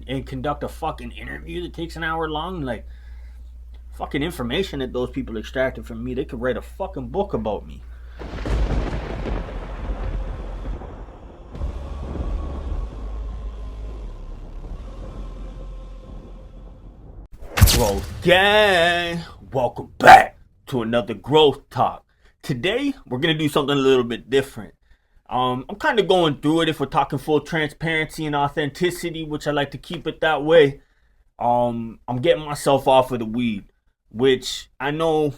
and conduct a fucking interview that takes an hour long. Like, fucking information that those people extracted from me, they could write a fucking book about me. Growth gang, welcome back to another growth talk. Today we're gonna do something a little bit different. I'm kind of going through it. If we're talking full transparency and authenticity, which I like to keep it that way, I'm getting myself off of the weed, which I know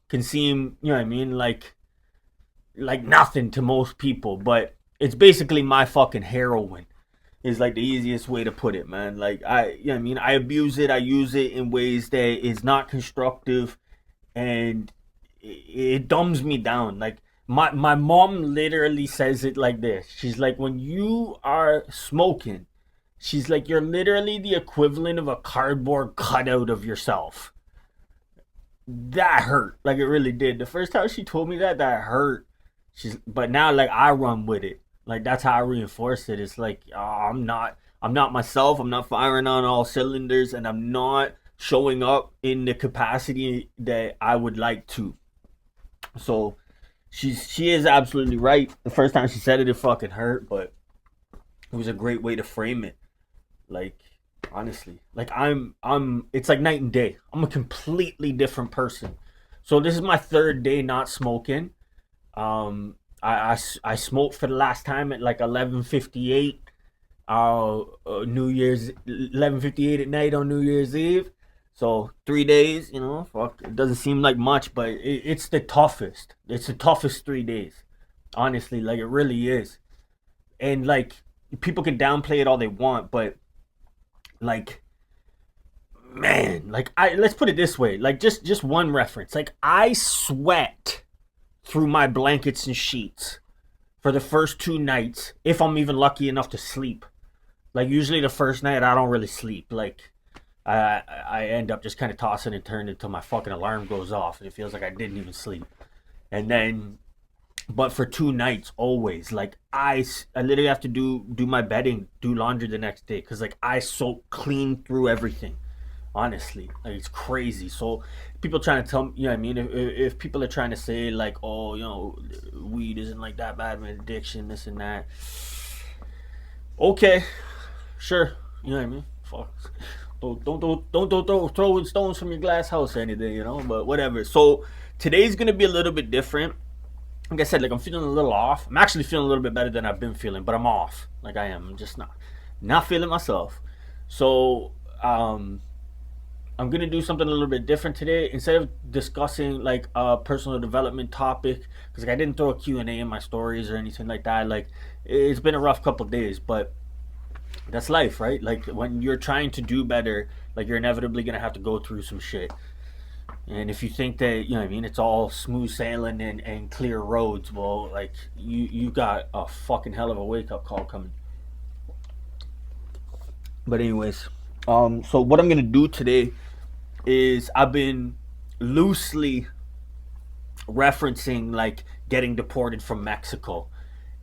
can seem, you know what I mean, like nothing to most people, but it's basically my fucking heroin. Is like the easiest way to put it, man. Like you know what I mean, I abuse it, I use it in ways that is not constructive, and it dumbs me down. Like my mom literally says it like this. She's like, when you are smoking, she's like, you're literally the equivalent of a cardboard cutout of yourself. That hurt. Like it really did. The first time she told me that hurt. But now like I run with it. Like that's how I reinforce it. It's like I'm not myself. I'm not firing on all cylinders, and I'm not showing up in the capacity that I would like to. So she is absolutely right. The first time she said it fucking hurt, but it was a great way to frame it. Like honestly, like I'm it's like night and day. I'm a completely different person. So this is my third day not smoking. I smoked for the last time at like 11:58. New Year's 11:58 at night on New Year's Eve. So 3 days, you know, fuck, it doesn't seem like much, but it's the toughest. It's the toughest 3 days. Honestly, like it really is. And like people can downplay it all they want, but like man, like I let's put it this way, like just one reference. Like I sweat through my blankets and sheets for the first 2 nights, if I'm even lucky enough to sleep. Like usually the first night I don't really sleep. Like I end up just kind of tossing and turning until my fucking alarm goes off, and it feels like I didn't even sleep. And then, but for 2 nights, always like I literally have to do my bedding, do laundry the next day, because like I soak clean through everything. Honestly, like it's crazy. So people trying to tell me, you know what I mean, if people are trying to say like, oh, you know, weed isn't like that bad of an addiction, this and that, okay, sure, you know what I mean, fuck, don't throw stones from your glass house or anything, you know, but whatever. So today's gonna be a little bit different. Like I said, like I'm feeling a little off. I'm actually feeling a little bit better than I've been feeling, but I'm off. Like I am. I'm just not feeling myself. So I'm gonna do something a little bit different today. Instead of discussing like a personal development topic, because like I didn't throw a Q&A in my stories or anything like that. Like it's been a rough couple of days, but that's life, right? Like when you're trying to do better, like you're inevitably gonna have to go through some shit. And if you think that, you know what I mean, it's all smooth sailing and clear roads, well, like you got a fucking hell of a wake up call coming. But anyways, so what I'm gonna do today is I've been loosely referencing like getting deported from Mexico.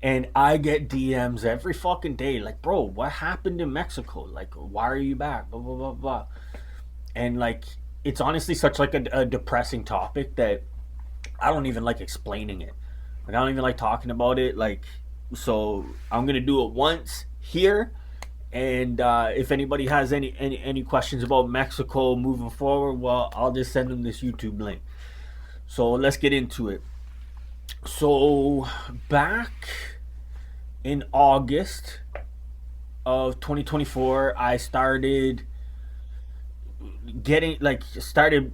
And I get DMs every fucking day like, bro, what happened in Mexico? Like, why are you back? Blah, blah, blah, blah. And like, it's honestly such like a depressing topic that I don't even like explaining it. Like, I don't even like talking about it. Like, so I'm going to do it once here. And if anybody has any questions about Mexico moving forward, well, I'll just send them this YouTube link. So let's get into it. So back in August of 2024, I started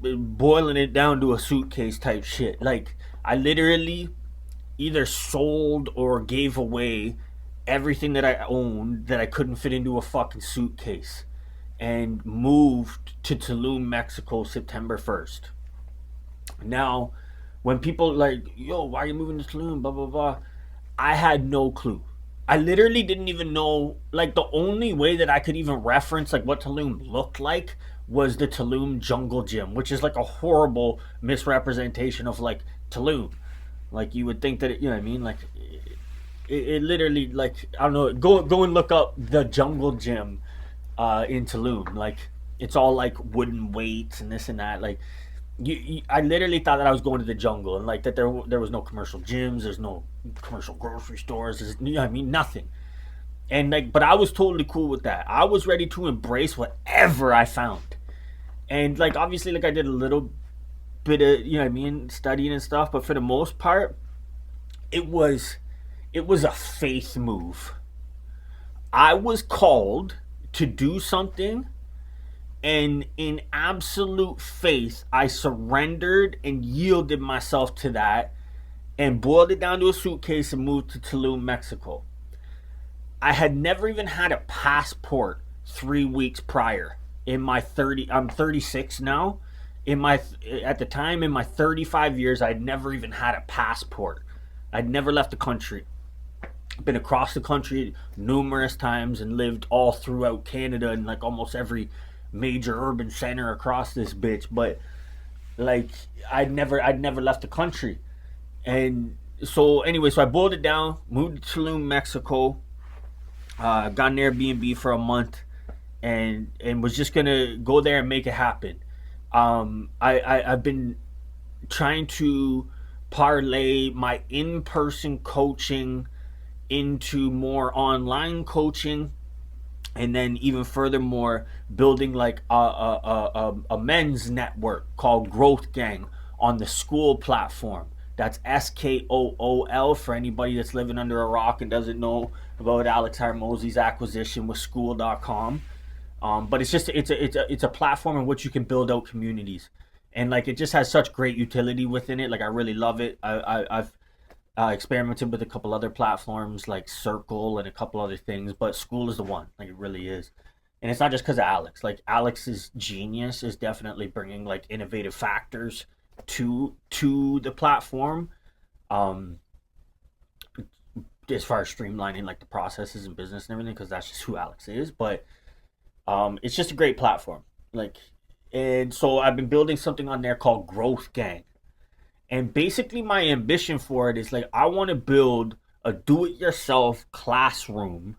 boiling it down to a suitcase type shit. Like I literally either sold or gave away everything that I owned that I couldn't fit into a fucking suitcase, and moved to Tulum, Mexico, September 1st. Now, when people like, yo, why are you moving to Tulum? Blah, blah, blah. I had no clue. I literally didn't even know. Like, the only way that I could even reference, like, what Tulum looked like was the Tulum Jungle Gym, which is, like, a horrible misrepresentation of, like, Tulum. Like, you would think that, you know what I mean? Like, it literally, like, I don't know. Go and look up the Jungle Gym in Tulum. Like it's all like wooden weights and this and that. Like I literally thought that I was going to the jungle and like that there was no commercial gyms, there's no commercial grocery stores, I mean nothing. And like, but I was totally cool with that. I was ready to embrace whatever I found. And like, obviously, like I did a little bit of what I mean, studying and stuff, but for the most part, it was it was a faith move. I was called to do something, and in absolute faith, I surrendered and yielded myself to that and boiled it down to a suitcase and moved to Tulum, Mexico. I had never even had a passport 3 weeks prior. In my 30, I'm 36 now. In my At the time in my 35 years, I'd never even had a passport. I'd never left the country. Been across the country numerous times and lived all throughout Canada and like almost every major urban center across this bitch. But like I'd never left the country. And so anyway, so I boiled it down, moved to Tulum, Mexico, got an Airbnb for a month, and was just gonna go there and make it happen. I've been trying to parlay my in-person coaching into more online coaching, and then even furthermore building like a men's network called Growth Gang on the School platform. That's SKOOL for anybody that's living under a rock and doesn't know about Alex Harmosi's acquisition with School.com. But it's just it's a platform in which you can build out communities, and like it just has such great utility within it. Like I really love it. I've experimented with a couple other platforms like Circle and a couple other things, but School is the one. Like it really is. And it's not just because of Alex. Like Alex's genius is definitely bringing like innovative factors to the platform. Um, as far as streamlining like the processes and business and everything, because that's just who Alex is. But it's just a great platform. Like, and so I've been building something on there called Growth Gang. And basically, my ambition for it is like I want to build a do-it-yourself classroom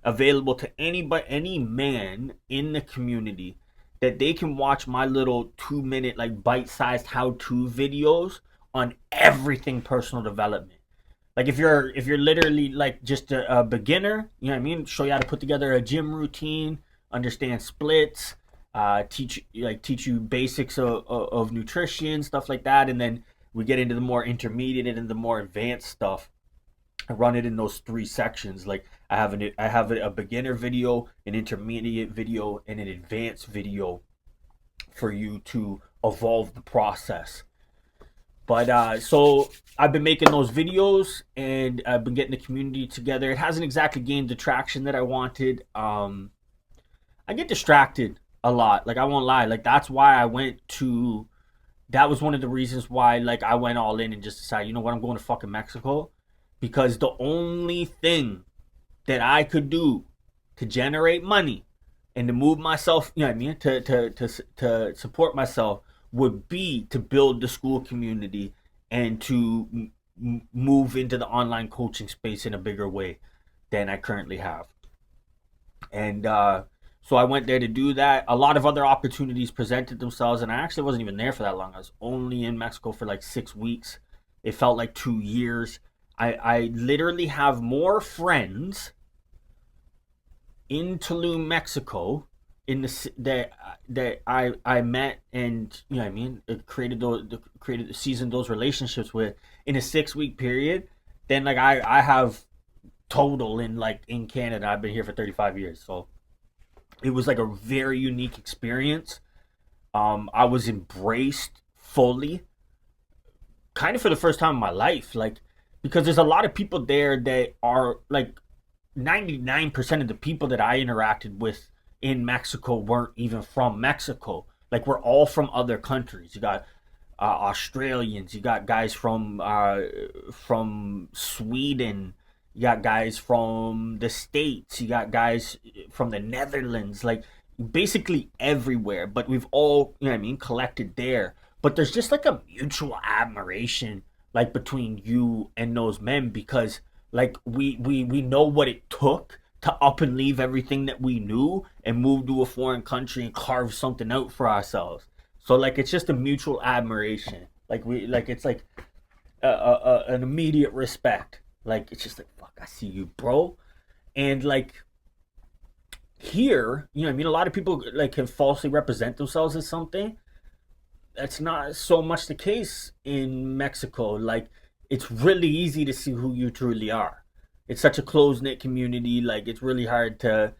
available to anybody, any man in the community, that they can watch my little 2 minute like bite-sized how-to videos on everything personal development. Like if you're literally like just a beginner, you know what I mean, show you how to put together a gym routine, understand splits, teach you basics of nutrition, stuff like that, and then we get into the more intermediate and the more advanced stuff. I run it in those three sections. Like I have a beginner video, an intermediate video, and an advanced video for you to evolve the process. But so I've been making those videos and I've been getting the community together. It hasn't exactly gained the traction that I wanted. I get distracted a lot. Like I won't lie. Like that's why I went to. That was one of the reasons why like I went all in and just decided, you know what, I'm going to fucking Mexico, because the only thing that I could do to generate money and to move myself, you know what I mean, to support myself would be to build the school community and to move into the online coaching space in a bigger way than I currently have. And so I went there to do that. A lot of other opportunities presented themselves, and I actually wasn't even there for that long. I was only in Mexico for like 6 weeks. It felt like 2 years. I literally have more friends in Tulum, Mexico, in that I met and you know what I mean, it created seasoned those relationships with in a 6 week period. Then like I have total in like in Canada. I've been here for 35 years, so it was like a very unique experience. I was embraced fully, kind of for the first time in my life, like because there's a lot of people there that are like 99% of the people that I interacted with in Mexico weren't even from Mexico. Like we're all from other countries. You got Australians, you got guys from Sweden, you got guys from the States, you got guys from the Netherlands, like basically everywhere. But we've all, you know what I mean, collected there. But there's just like a mutual admiration like between you and those men, because like we know what it took to up and leave everything that we knew and move to a foreign country and carve something out for ourselves. So like it's just a mutual admiration. Like we like it's like an immediate respect. Like it's just like fuck, I see you, bro. And like here, you know, what I mean, a lot of people like can falsely represent themselves as something. That's not so much the case in Mexico. Like it's really easy to see who you truly are. It's such a close knit community. Like it's really hard to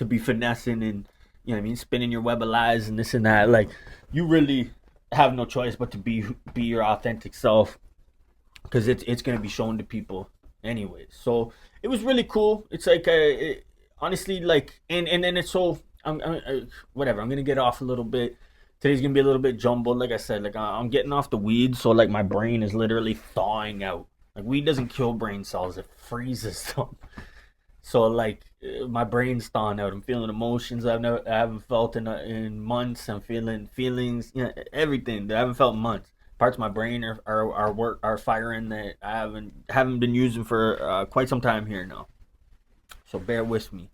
be finessing and you know what I mean, spinning your web of lies and this and that. Like you really have no choice but to be your authentic self because it's gonna be shown to people anyway. So it was really cool. It's like honestly like and then it's so whatever. I'm gonna get off a little bit. Today's gonna be a little bit jumbled. Like I said, like I'm getting off the weed, so like my brain is literally thawing out. Like weed doesn't kill brain cells; it freezes them. So like my brain's thawing out. I'm feeling emotions I haven't felt in months. I'm feeling feelings, you know, everything that I haven't felt in months. Parts of my brain are firing that I haven't been using for quite some time here now. So bear with me.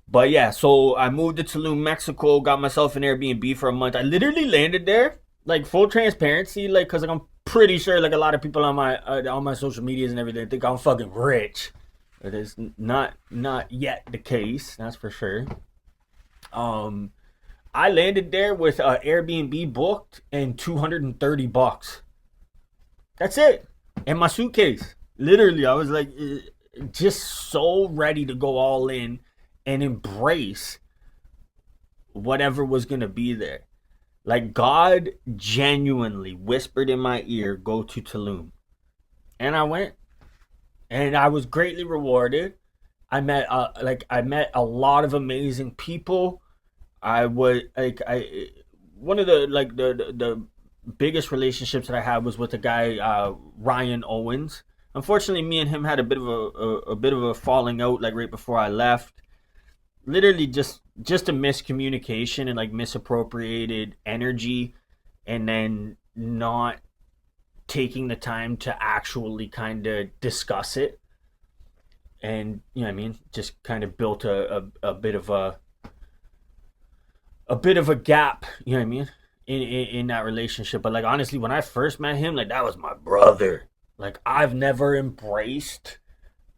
But yeah, so I moved to Tulum, Mexico, got myself an Airbnb for a month. I literally landed there, like full transparency, like because like, I'm pretty sure like a lot of people on my social medias and everything think I'm fucking rich. It is not yet the case, that's for sure. Um, I landed there with Airbnb booked and $230. That's it, and my suitcase. Literally, I was like, just so ready to go all in and embrace whatever was gonna be there. Like God genuinely whispered in my ear, "Go to Tulum," and I went, and I was greatly rewarded. I met a lot of amazing people. I was like I one of the like the biggest relationships that I had was with a guy Ryan Owens. Unfortunately, me and him had a bit of a falling out like right before I left. Literally just a miscommunication and like misappropriated energy, and then not taking the time to actually kind of discuss it, and you know what I mean, just kind of built a bit of a bit of a gap, you know what I mean, in that relationship. But like honestly, when I first met him, like that was my brother. Like I've never embraced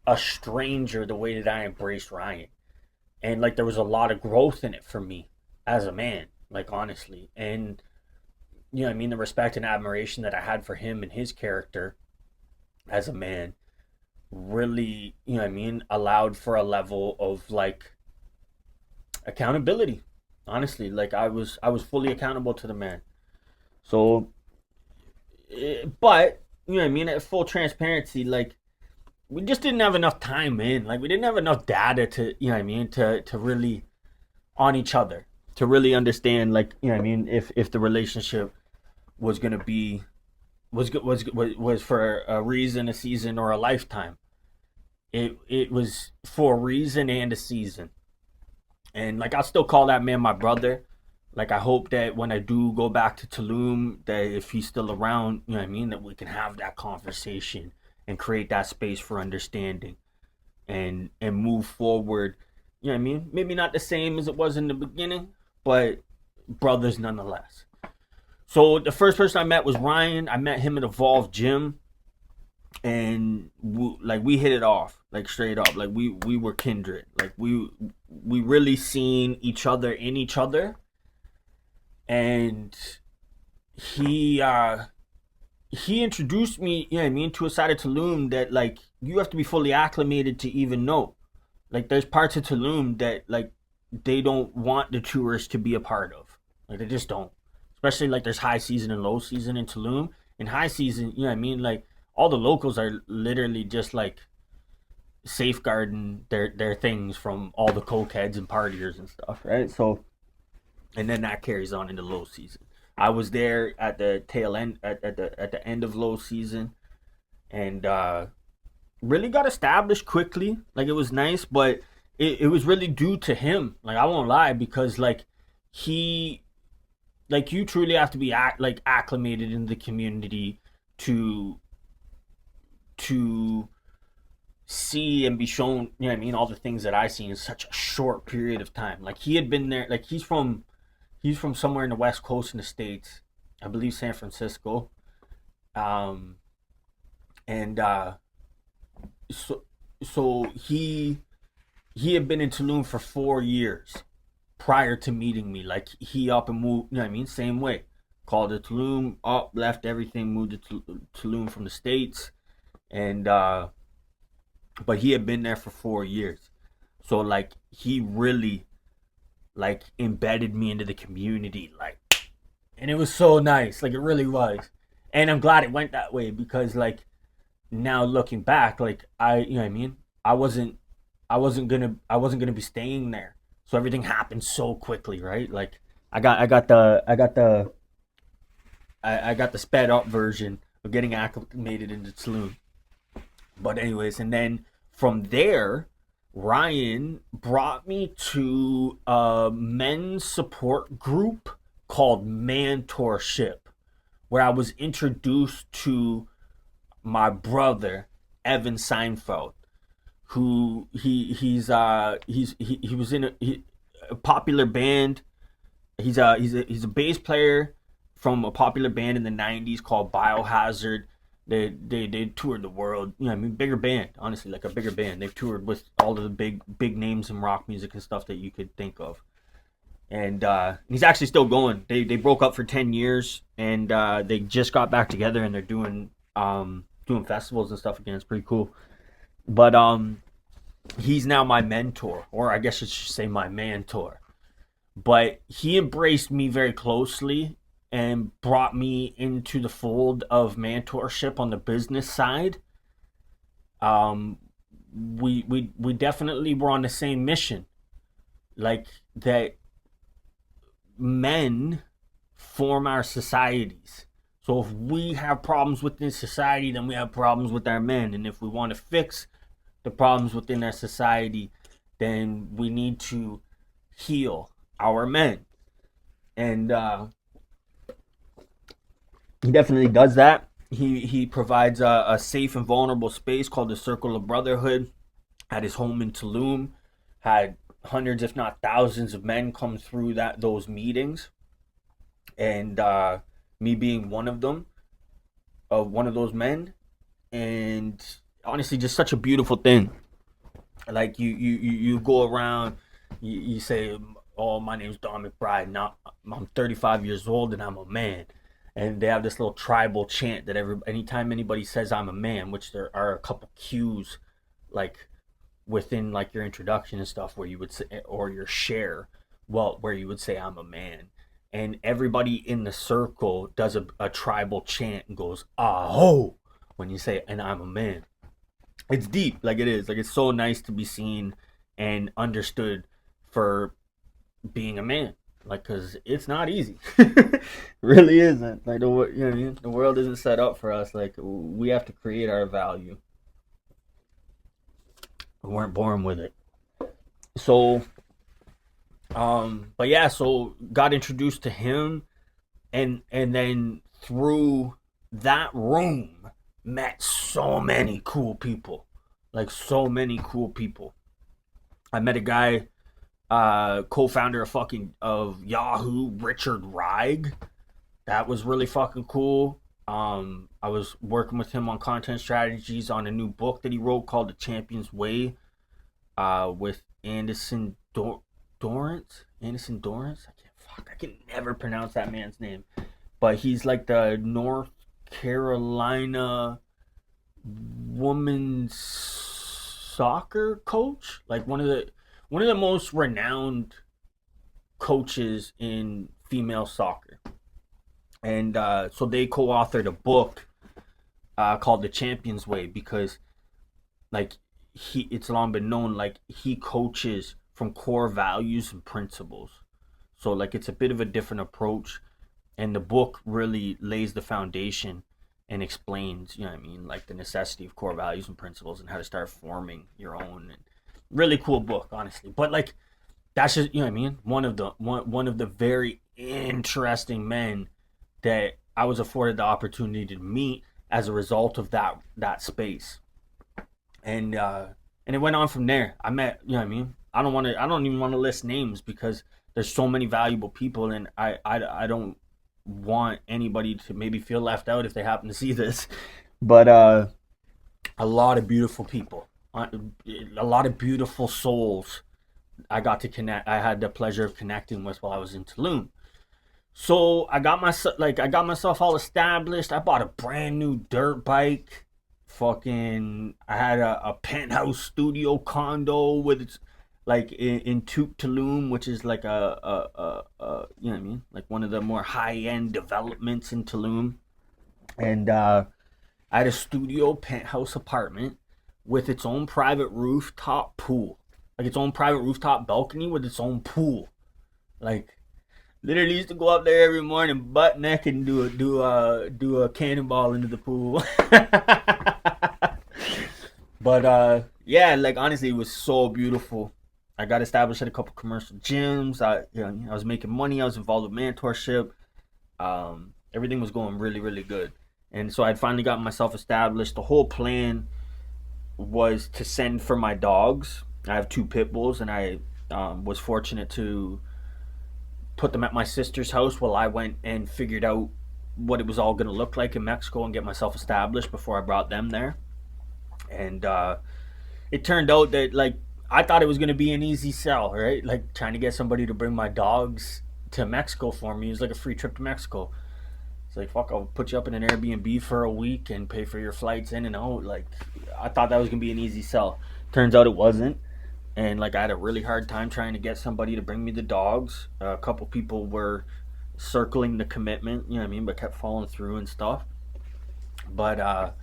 a stranger the way that I embraced Ryan, and like there was a lot of growth in it for me as a man, like honestly. And you know what I mean, the respect and admiration that I had for him and his character as a man really, you know what I mean, allowed for a level of like accountability. Honestly, like I was fully accountable to the man. So but you know what I mean, at full transparency, like we just didn't have enough time in. Like we didn't have enough data to, you know what I mean, to really on each other, to really understand, like, you know what I mean, if the relationship was going to be was for a reason, a season, or a lifetime. It was for a reason and a season. And like I still call that man my brother. Like I hope that when I do go back to Tulum, that if he's still around, you know what I mean, that we can have that conversation and create that space for understanding and move forward. You know what I mean? Maybe not the same as it was in the beginning, but brothers nonetheless. So the first person I met was Ryan. I met him at Evolve Gym, and we hit it off, like straight up. Like we were kindred. Like we really seen each other in each other, and he he introduced me, you know what I mean, to a side of Tulum that like you have to be fully acclimated to even know. Like there's parts of Tulum that like they don't want the tourists to be a part of. Like they just don't. Especially like there's high season and low season in Tulum. In high season, you know what I mean? Like all the locals are literally just like safeguarding their things from all the cokeheads and partiers and stuff, right? So and then that carries on into low season. I was there at the tail end at the end of low season, and really got established quickly. Like it was nice, but it was really due to him. Like I won't lie, because like he like you truly have to be like acclimated in the community to to see and be shown, you know what I mean, all the things that I seen in such a short period of time. Like he had been there, like he's from somewhere in the West Coast in the States, I believe San Francisco. Um, and so so he had been in Tulum for 4 years prior to meeting me. Like he up and moved, you know what I mean? Same way. Called it Tulum, up, left everything, moved to Tulum from the States. And but he had been there for 4 years. So like he really like embedded me into the community, like, and it was so nice. Like it really was. And I'm glad it went that way because like now looking back, like you know what I mean? I wasn't I wasn't gonna be staying there. So everything happened so quickly, right? Like I got the sped up version of getting acclimated into Tulum. But anyways, and then from there, Ryan brought me to a men's support group called Mentorship, where I was introduced to my brother Evan Seinfeld, who he was in a popular band. He's a bass player from a popular band in the '90s called Biohazard. They toured the world. You know, I mean, bigger band, honestly, like a bigger band. They've toured with all of the big names in rock music and stuff that you could think of. And he's actually still going. They broke up for 10 years, and they just got back together, and they're doing festivals and stuff again. It's pretty cool. But he's now my mentor, or I guess I should say my mentor. But he embraced me very closely and brought me into the fold of mentorship on the business side. Um, we definitely were on the same mission, like that men form our societies. So if we have problems within society, then we have problems with our men, and if we want to fix the problems within our society, then we need to heal our men. And he definitely does that. He provides a safe and vulnerable space called the Circle of Brotherhood at his home in Tulum. Had hundreds, if not thousands, of men come through those meetings, and me being one of those men, and honestly, just such a beautiful thing. Like you go around, you say, "Oh, my name's Don McBride. Now I'm 35 years old and I'm a man." And they have this little tribal chant that anytime anybody says I'm a man, which there are a couple cues, like within like your introduction and stuff, where you would say, or your share, well, where you would say I'm a man, and everybody in the circle does a tribal chant and goes ah ho when you say and I'm a man. It's deep, like it is, like it's so nice to be seen and understood for being a man, like, because it's not easy. Really isn't. Like you know what I mean, the world isn't set up for us. Like we have to create our value. We weren't born with it. So but yeah, so got introduced to him, and then through that room met so many cool people, like so many cool people. I met a guy, co-founder of Yahoo, Richard Reig. That was really fucking cool. I was working with him on content strategies on a new book that he wrote called The Champion's Way, with Anderson Dorrance. I can never pronounce that man's name, but he's like the North Carolina women's soccer coach, like one of the most renowned coaches in female soccer. And so they co-authored a book called The Champion's Way, because like it's long been known, like he coaches from core values and principles. So like it's a bit of a different approach, and the book really lays the foundation and explains, you know what I mean, like the necessity of core values and principles and how to start forming your own. And really cool book, honestly. But like that's just, you know what I mean, one of the very interesting men that I was afforded the opportunity to meet as a result of that space. And it went on from there. I met, you know what I mean. I don't even want to list names because there's so many valuable people, and I don't want anybody to maybe feel left out if they happen to see this. But a lot of beautiful people, a lot of beautiful souls. I got to connect. I had the pleasure of connecting with while I was in Tulum. So I got myself all established. I bought a brand new dirt bike. Fucking, I had a penthouse studio condo with its like in Tulum, which is like you know what I mean, like one of the more high end developments in Tulum. And I had a studio penthouse apartment with its own private rooftop pool, like its own private rooftop balcony with its own pool. Like literally used to go up there every morning, butt naked, and do a cannonball into the pool. But yeah, like honestly, it was so beautiful. I got established at a couple commercial gyms. I was making money. I was involved with mentorship. Everything was going really, really good. And so I'd finally gotten myself established. The whole plan was to send for my dogs. I have two pit bulls, and I was fortunate to put them at my sister's house while I went and figured out what it was all going to look like in Mexico and get myself established before I brought them there. And it turned out that like I thought it was going to be an easy sell, right? Like trying to get somebody to bring my dogs to Mexico for me. It was like a free trip to Mexico. It's like, fuck, I'll put you up in an Airbnb for a week and pay for your flights in and out. Like, I thought that was going to be an easy sell. Turns out it wasn't. And, like, I had a really hard time trying to get somebody to bring me the dogs. A couple people were circling the commitment, you know what I mean, but kept falling through and stuff. But,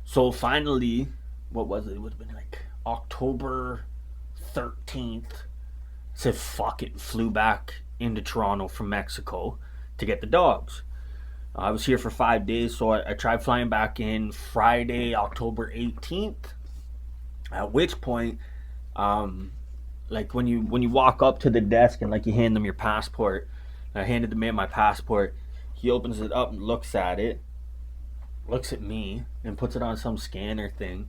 so finally, what was it? It would have been like October 13th. Said, fuck it, flew back into Toronto from Mexico to get the dogs. I was here for 5 days, so I tried flying back in Friday, October 18th. At which point, like when you walk up to the desk and like you hand them your passport, I handed the man my passport. He opens it up and looks at it, looks at me, and puts it on some scanner thing,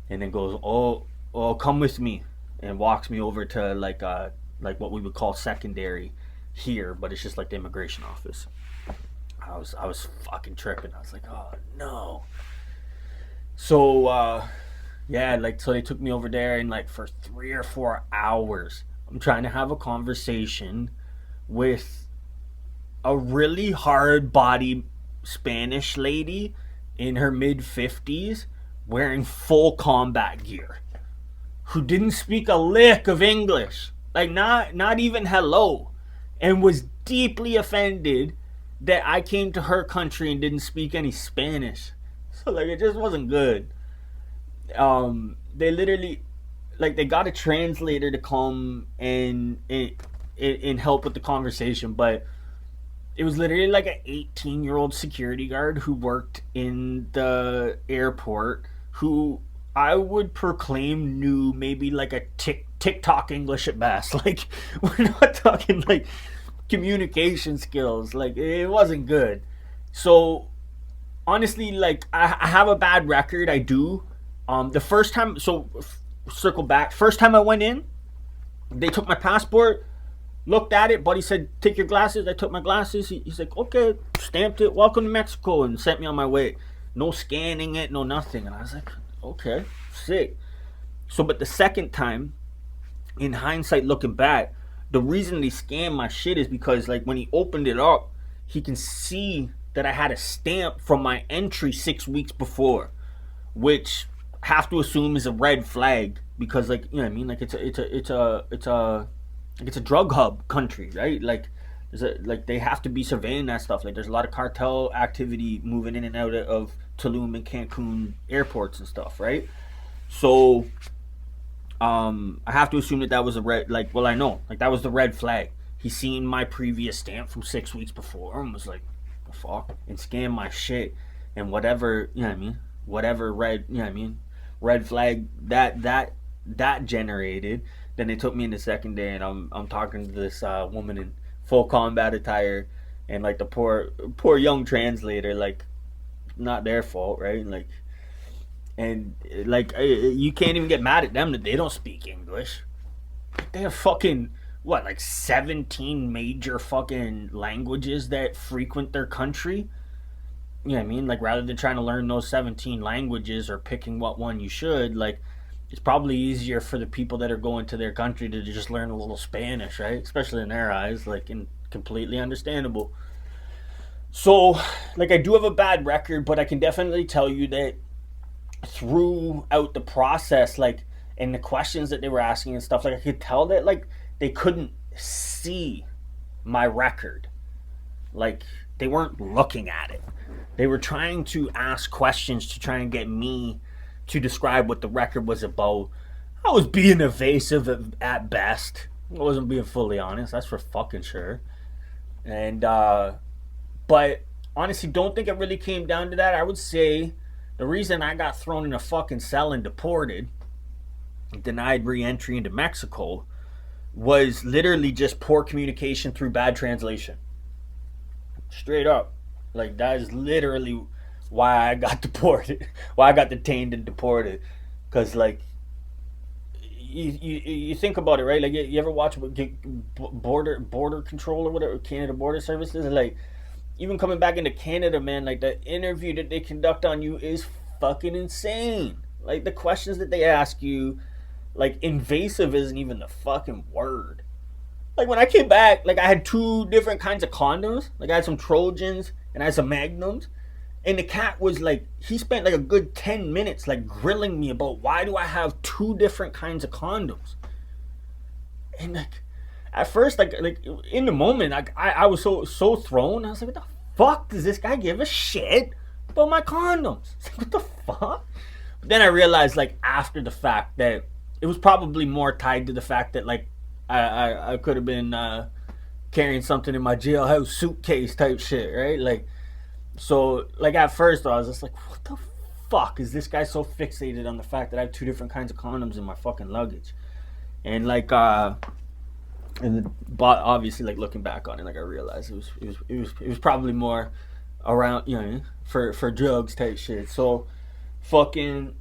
and then goes, "Oh, come with me," and walks me over to like what we would call secondary here, but it's just like the immigration office. I was fucking tripping. I was like, oh no. So yeah, like so they took me over there and like for 3 or 4 hours I'm trying to have a conversation with a really hard body Spanish lady in her mid 50s wearing full combat gear who didn't speak a lick of English. Like not even hello. And was deeply offended that I came to her country and didn't speak any Spanish. So like it just wasn't good. They literally like they got a translator to come and help with the conversation, but it was literally like an 18-year-old security guard who worked in the airport who I would proclaim knew maybe like a TikTok English at best. Like we're not talking like communication skills. Like it wasn't good. So honestly, like I have a bad record. I do. The first time, so circle back. First time I went in, they took my passport, looked at it. Buddy said, "Take your glasses." I took my glasses. He's like, "Okay," stamped it. "Welcome to Mexico," and sent me on my way. No scanning it, no nothing. And I was like, "Okay, sick." So, but the second time, in hindsight, looking back, the reason they scanned my shit is because like when he opened it up, he can see that I had a stamp from my entry 6 weeks before, which I have to assume is a red flag because like you know what I mean, like it's a drug hub country, right? Like like they have to be surveying that stuff. Like there's a lot of cartel activity moving in and out of Tulum and Cancun airports and stuff, right? So I have to assume that that was a red, like, well, I know, like, that was the red flag. He seen my previous stamp from 6 weeks before and was like, the fuck? And scanned my shit. And whatever, you know what I mean? Whatever red, you know what I mean? Red flag that generated. Then they took me in the second day and I'm talking to this woman in full combat attire and, like, the poor young translator, like, not their fault, right? Like, And like you can't even get mad at them that they don't speak English. They have fucking what, like 17 major fucking languages that frequent their country. You know what I mean? Like rather than trying to learn those 17 languages or picking what one you should, like it's probably easier for the people that are going to their country to just learn a little Spanish, right? Especially in their eyes, like, and completely understandable. So, like, I do have a bad record, but I can definitely tell you that throughout the process, like, and the questions that they were asking and stuff, like, I could tell that, like, they couldn't see my record. Like, they weren't looking at it. They were trying to ask questions to try and get me to describe what the record was about. I was being evasive at best. I wasn't being fully honest, that's for fucking sure. And, but honestly, don't think it really came down to that. I would say the reason I got thrown in a fucking cell and deported, denied re entry into Mexico, was literally just poor communication through bad translation. Straight up. Like, that is literally why I got deported. Why I got detained and deported. Because, like, you think about it, right? Like, you ever watch border control or whatever, Canada Border Services? Like, even coming back into Canada, man, like, the interview that they conduct on you is fucking insane. Like, the questions that they ask you, like, invasive isn't even the fucking word. Like, when I came back, like, I had two different kinds of condoms. Like, I had some Trojans and I had some Magnums. And the cat was like, he spent like a good 10 minutes like grilling me about why do I have two different kinds of condoms. And like, at first, like in the moment, like, I was so thrown. I was like, what the fuck does this guy give a shit about my condoms? Like, what the fuck? But then I realized, like, after the fact, that it was probably more tied to the fact that, like, I could have been carrying something in my jailhouse suitcase type shit, right? Like, so, like, at first I was just like, what the fuck is this guy so fixated on the fact that I have two different kinds of condoms in my fucking luggage? And like, but obviously, like, looking back on it, like, I realized it was probably more around, you know, for drugs type shit. So, fucking.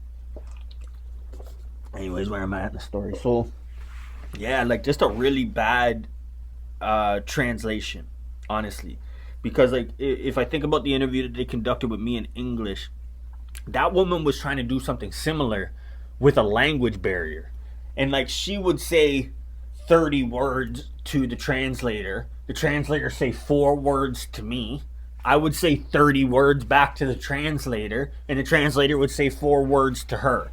Anyways, where am I at in the story? So, yeah, like, just a really bad translation, honestly, because, like, if I think about the interview that they conducted with me in English, that woman was trying to do something similar with a language barrier, and, like, she would say 30 words to the translator say 4 words to me, I would say 30 words back to the translator, and the translator would say 4 words to her.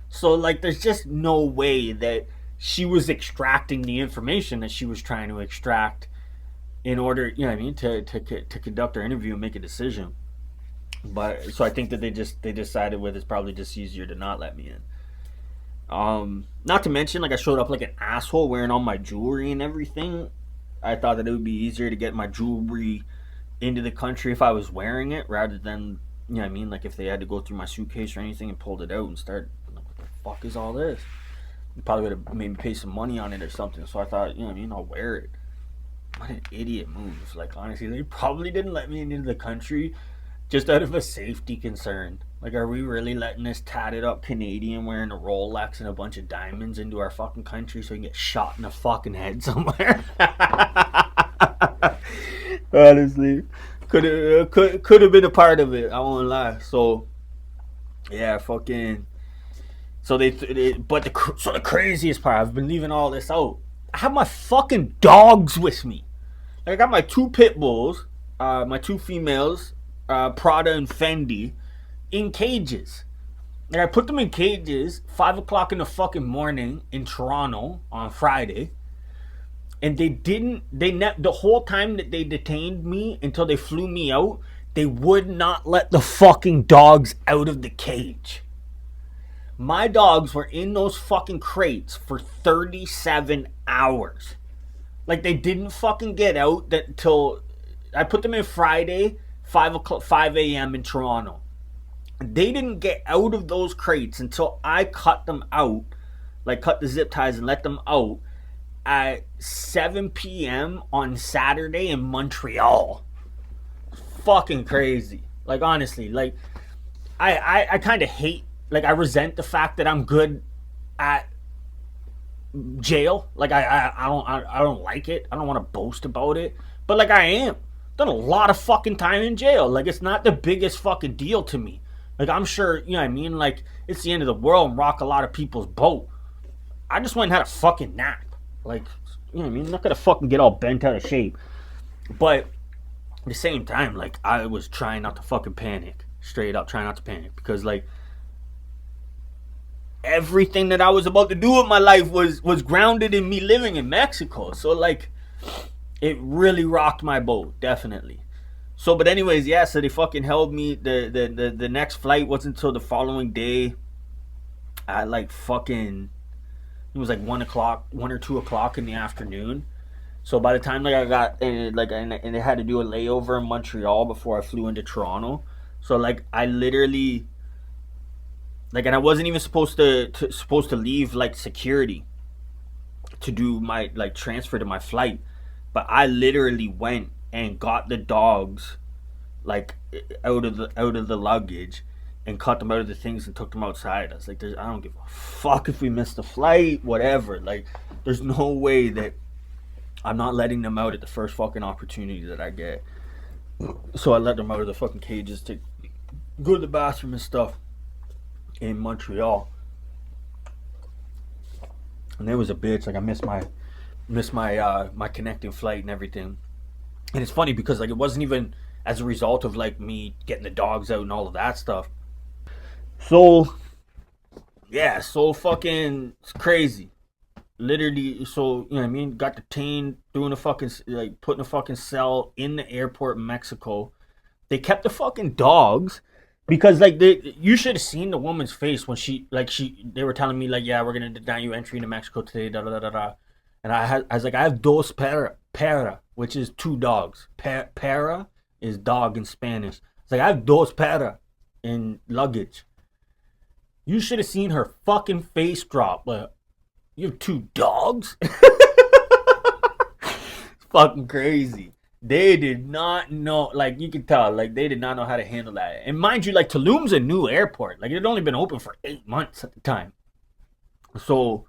So, like, there's just no way that she was extracting the information that she was trying to extract in order, you know what I mean, to conduct her interview and make a decision. But so I think that they decided with it's probably just easier to not let me in. Not to mention, like, I showed up like an asshole wearing all my jewelry and everything. I thought that it would be easier to get my jewelry into the country if I was wearing it rather than, you know what I mean, like, if they had to go through my suitcase or anything and pulled it out and start, like, what the fuck is all this? You probably would have made me pay some money on it or something. So I thought, you know what I mean, I'll wear it. What an idiot move. Like, honestly, they probably didn't let me into the country just out of a safety concern. Like, are we really letting this tatted up Canadian wearing a Rolex and a bunch of diamonds into our fucking country so he can get shot in the fucking head somewhere? Honestly, could have been a part of it. I won't lie. So, yeah, fucking. So the craziest part, I've been leaving all this out. I have my fucking dogs with me. Like, I got my 2 pit bulls, my 2 females, Prada and Fendi, in cages. Like, I put them in cages 5 o'clock in the fucking morning in Toronto on Friday, and the whole time that they detained me until they flew me out, they would not let the fucking dogs out of the cage. My dogs were in those fucking crates for 37 hours. Like, they didn't fucking get out till I put them in Friday, 5 a.m. in Toronto. They didn't get out of those crates until I cut them out, like, cut the zip ties and let them out at 7 p.m. on Saturday in Montreal. Fucking crazy. Like, honestly, like, I kind of hate like I resent the fact that I'm good at jail. Like I don't like it. I don't want to boast about it, but like I am. Done a lot of fucking time in jail. Like it's not the biggest fucking deal to me. Like I'm sure, you know what I mean? Like it's the end of the world and rock a lot of people's boat. I just went and had a fucking nap. Like, you know what I mean? I'm not gonna fucking get all bent out of shape. But at the same time, like I was trying not to fucking panic. Straight up trying not to panic. Because like everything that I was about to do with my life was grounded in me living in Mexico. So like it really rocked my boat, definitely. So but anyways, yeah, so they fucking held me. The next flight wasn't until the following day at like fucking it was like 1 o'clock, 1 or 2 o'clock in the afternoon. So by the time like I got like and I had to do a layover in Montreal before I flew into Toronto. So like I literally like and I wasn't even supposed to leave like security to do my like transfer to my flight, but I literally went and got the dogs like out of the luggage and cut them out of the things and took them outside. I was like, I don't give a fuck if we miss the flight, whatever. Like, there's no way that I'm not letting them out at the first fucking opportunity that I get. So I let them out of the fucking cages to go to the bathroom and stuff in Montreal. And there was a bitch. Like I missed my connecting flight and everything. And it's funny because like it wasn't even as a result of like me getting the dogs out and all of that stuff. So yeah, so fucking it's crazy. Literally, so you know what I mean. Got detained, doing a fucking like putting a fucking cell in the airport in Mexico. They kept the fucking dogs because like you should have seen the woman's face when they were telling me like, yeah, we're gonna deny you entry into Mexico today, da da da da. And I was like, I have dos para, which is two dogs. Para is dog in Spanish. It's like I have dos para in luggage. You should have seen her fucking face drop. Like, you have two dogs? Fucking crazy. They did not know, like you could tell, like they did not know how to handle that. And mind you, like Tulum's a new airport. Like it had only been open for 8 months at the time. So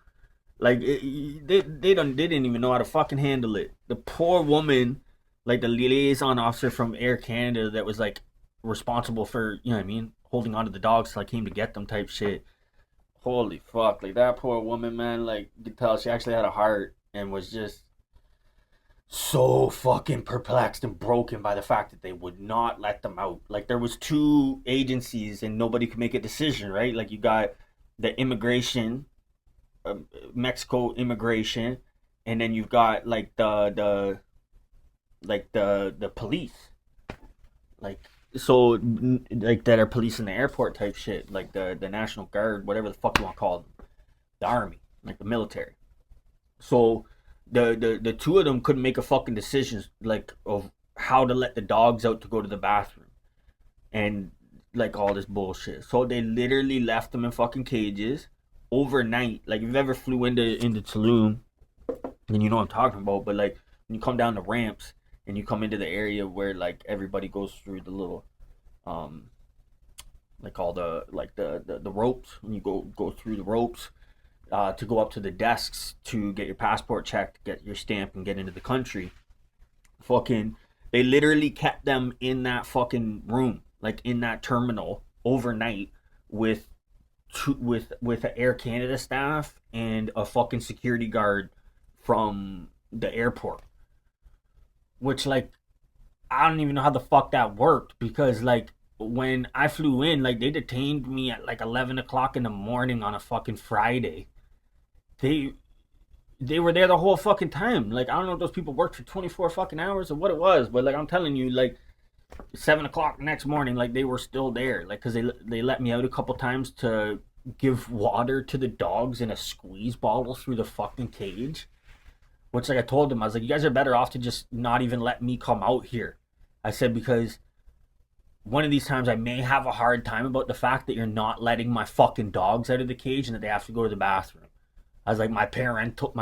like they didn't even know how to fucking handle it. The poor woman, like the liaison officer from Air Canada that was like responsible for, you know what I mean, holding on to the dogs till I came to get them type shit. Holy fuck, like that poor woman, man, like you could tell she actually had a heart and was just so fucking perplexed and broken by the fact that they would not let them out. Like there was two agencies and nobody could make a decision, right? Like you got the immigration, Mexico immigration, and then you've got like the police, like so like that are policing the airport type shit, like the National Guard, whatever the fuck you want to call them, the army, like the military. So the two of them couldn't make a fucking decision like of how to let the dogs out to go to the bathroom and like all this bullshit. So they literally left them in fucking cages overnight. Like if you've ever flew into Tulum, then you know what I'm talking about. But like when you come down the ramps and you come into the area where like everybody goes through the little um like all the ropes, when you go through the ropes to go up to the desks to get your passport checked, get your stamp, and get into the country. Fucking, they literally kept them in that fucking room, like in that terminal overnight with with an Air Canada staff and a fucking security guard from the airport. Which like I don't even know how the fuck that worked because like when I flew in, like they detained me at like 11 o'clock in the morning on a fucking Friday. They they were there the whole fucking time. Like I don't know if those people worked for 24 fucking hours or what it was, but like I'm telling you, like 7 o'clock next morning, like they were still there. Like because they let me out a couple times to give water to the dogs in a squeeze bottle through the fucking cage. Which like I told them, I was like, you guys are better off to just not even let me come out here. I said because one of these times I may have a hard time about the fact that you're not letting my fucking dogs out of the cage and that they have to go to the bathroom. I was like my parental,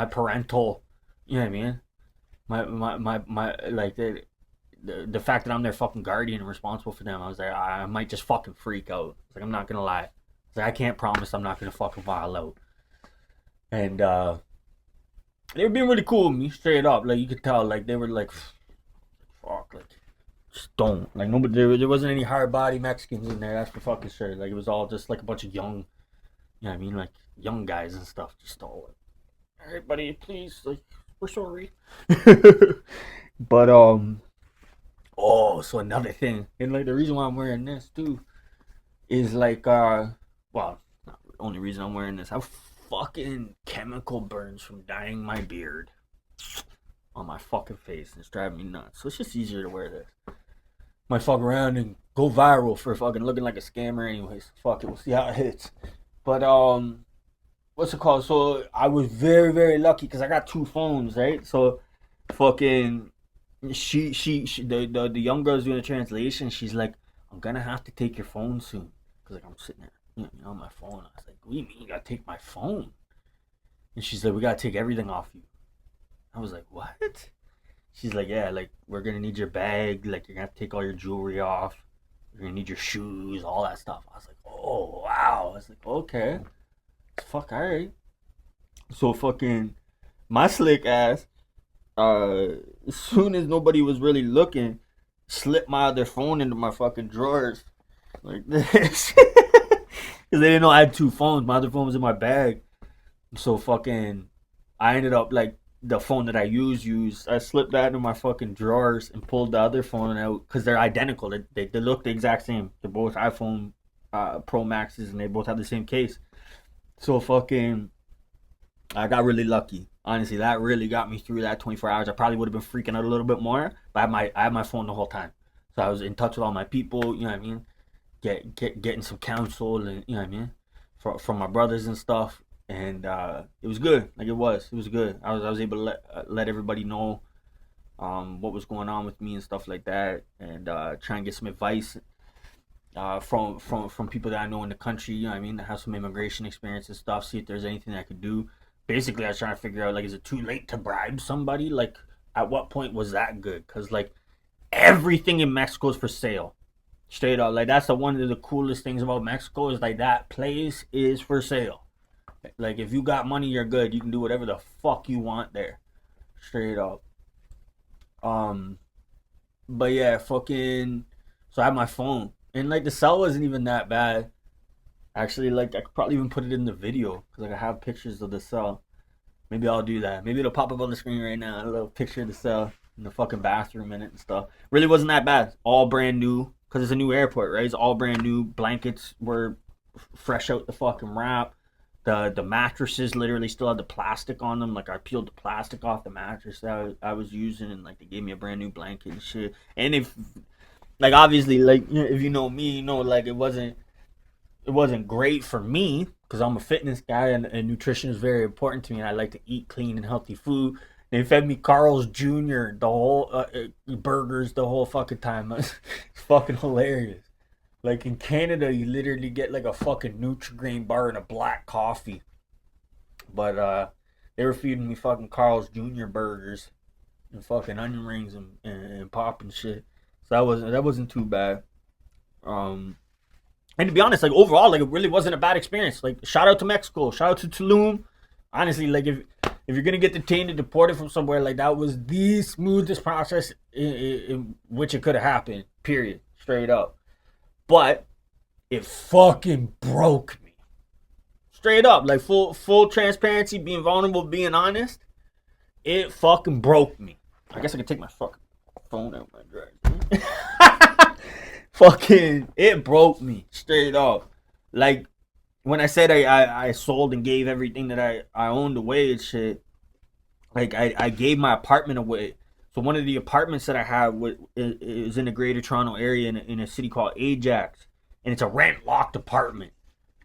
you know what I mean? My like the fact that I'm their fucking guardian and responsible for them. I was like, I might just fucking freak out. Like I'm not gonna lie. So I can't promise I'm not gonna fucking file out. And they were being really cool with me, straight up. Like you could tell, like they were like, fuck, like just don't. Like nobody, there wasn't any hard body Mexicans in there. That's for fucking sure. Like it was all just like a bunch of young, you know what I mean, like young guys and stuff. Just all like, all right, buddy, please, like we're sorry. But oh, so another thing, and like the reason why I'm wearing this too is like well, not the only reason I'm wearing this. I have fucking chemical burns from dyeing my beard on my fucking face, and it's driving me nuts. So it's just easier to wear this. Might fuck around and go viral for fucking looking like a scammer, anyways. Fuck it, we'll see how it hits. But what's it called? So I was very very lucky because I got two phones, right? So fucking she the young girl's doing the translation. She's like, I'm gonna have to take your phone soon because like I'm sitting there, you know, on my phone. I was like, what do you mean you gotta take my phone? And she's like, we gotta take everything off you. I was like, what? She's like, yeah, like we're gonna need your bag. Like you're gonna have to take all your jewelry off. You're gonna need your shoes, all that stuff. I was like, oh wow. I was like, okay, fuck, all right. So fucking my slick ass, uh, as soon as nobody was really looking, slipped my other phone into my fucking drawers like this. Because they didn't know I had two phones. My other phone was in my bag. So fucking, I ended up like the phone that I used. I slipped that into my fucking drawers and pulled the other phone out because they're identical. They look the exact same. They're both iPhone Pro Maxes and they both have the same case. So fucking, I got really lucky. Honestly, that really got me through that 24 hours. I probably would have been freaking out a little bit more, but I had my phone the whole time. So I was in touch with all my people. You know what I mean? Getting some counsel and you know what I mean, from my brothers and stuff. And it was good. Like it was good. I was able to let everybody know what was going on with me and stuff like that, and try and get some advice from people that I know in the country. You know what I mean? That have some immigration experience and stuff. See if there's anything I could do. Basically, I was trying to figure out like, is it too late to bribe somebody? Like, at what point was that good? Because like everything in Mexico is for sale. Straight up, like that's one of the coolest things about Mexico is like that place is for sale. Like if you got money, you're good. You can do whatever the fuck you want there. Straight up. Um, but yeah, fucking. So I have my phone, and like the cell wasn't even that bad. Actually, like I could probably even put it in the video because like I have pictures of the cell. Maybe I'll do that. Maybe it'll pop up on the screen right now. A little picture of the cell in the fucking bathroom in it and stuff. Really wasn't that bad. All brand new because it's a new airport, right? It's all brand new. Blankets were fresh out the fucking wrap. The mattresses literally still had the plastic on them. Like I peeled the plastic off the mattress that I was using, and like they gave me a brand new blanket and shit. And if like obviously like you know, if you know me, you know like it wasn't great for me because I'm a fitness guy and nutrition is very important to me. And I like to eat clean and healthy food. They fed me Carl's Jr. the whole burgers the whole fucking time. It's fucking hilarious. Like in Canada, you literally get like a fucking Nutri-Grain bar and a black coffee. But they were feeding me fucking Carl's Jr. burgers and fucking onion rings and pop and shit. So that wasn't too bad. Um, and to be honest, like overall, like it really wasn't a bad experience. Like shout out to Mexico, shout out to Tulum. Honestly, like if you're gonna get detained and deported from somewhere, like that was the smoothest process in which it could have happened. Period. Straight up. But it fucking broke me. Straight up, like full transparency, being vulnerable, being honest. It fucking broke me. I guess I could take my fucking phone out of my drive. Fucking, it broke me straight up. Like when I said I sold and gave everything that I owned away and shit. Like I gave my apartment away. So one of the apartments that I have is in the Greater Toronto area in a city called Ajax, and it's a rent locked apartment.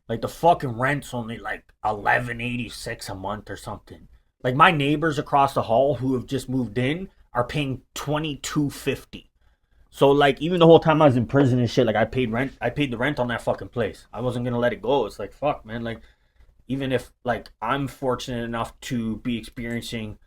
Like the fucking rent's only like 11.86 a month or something. Like my neighbors across the hall who have just moved in are paying 22.50. So like even the whole time I was in prison and shit, like I paid rent. I paid the rent on that fucking place. I wasn't gonna let it go. It's like fuck, man. Like even if like I'm fortunate enough to be experiencing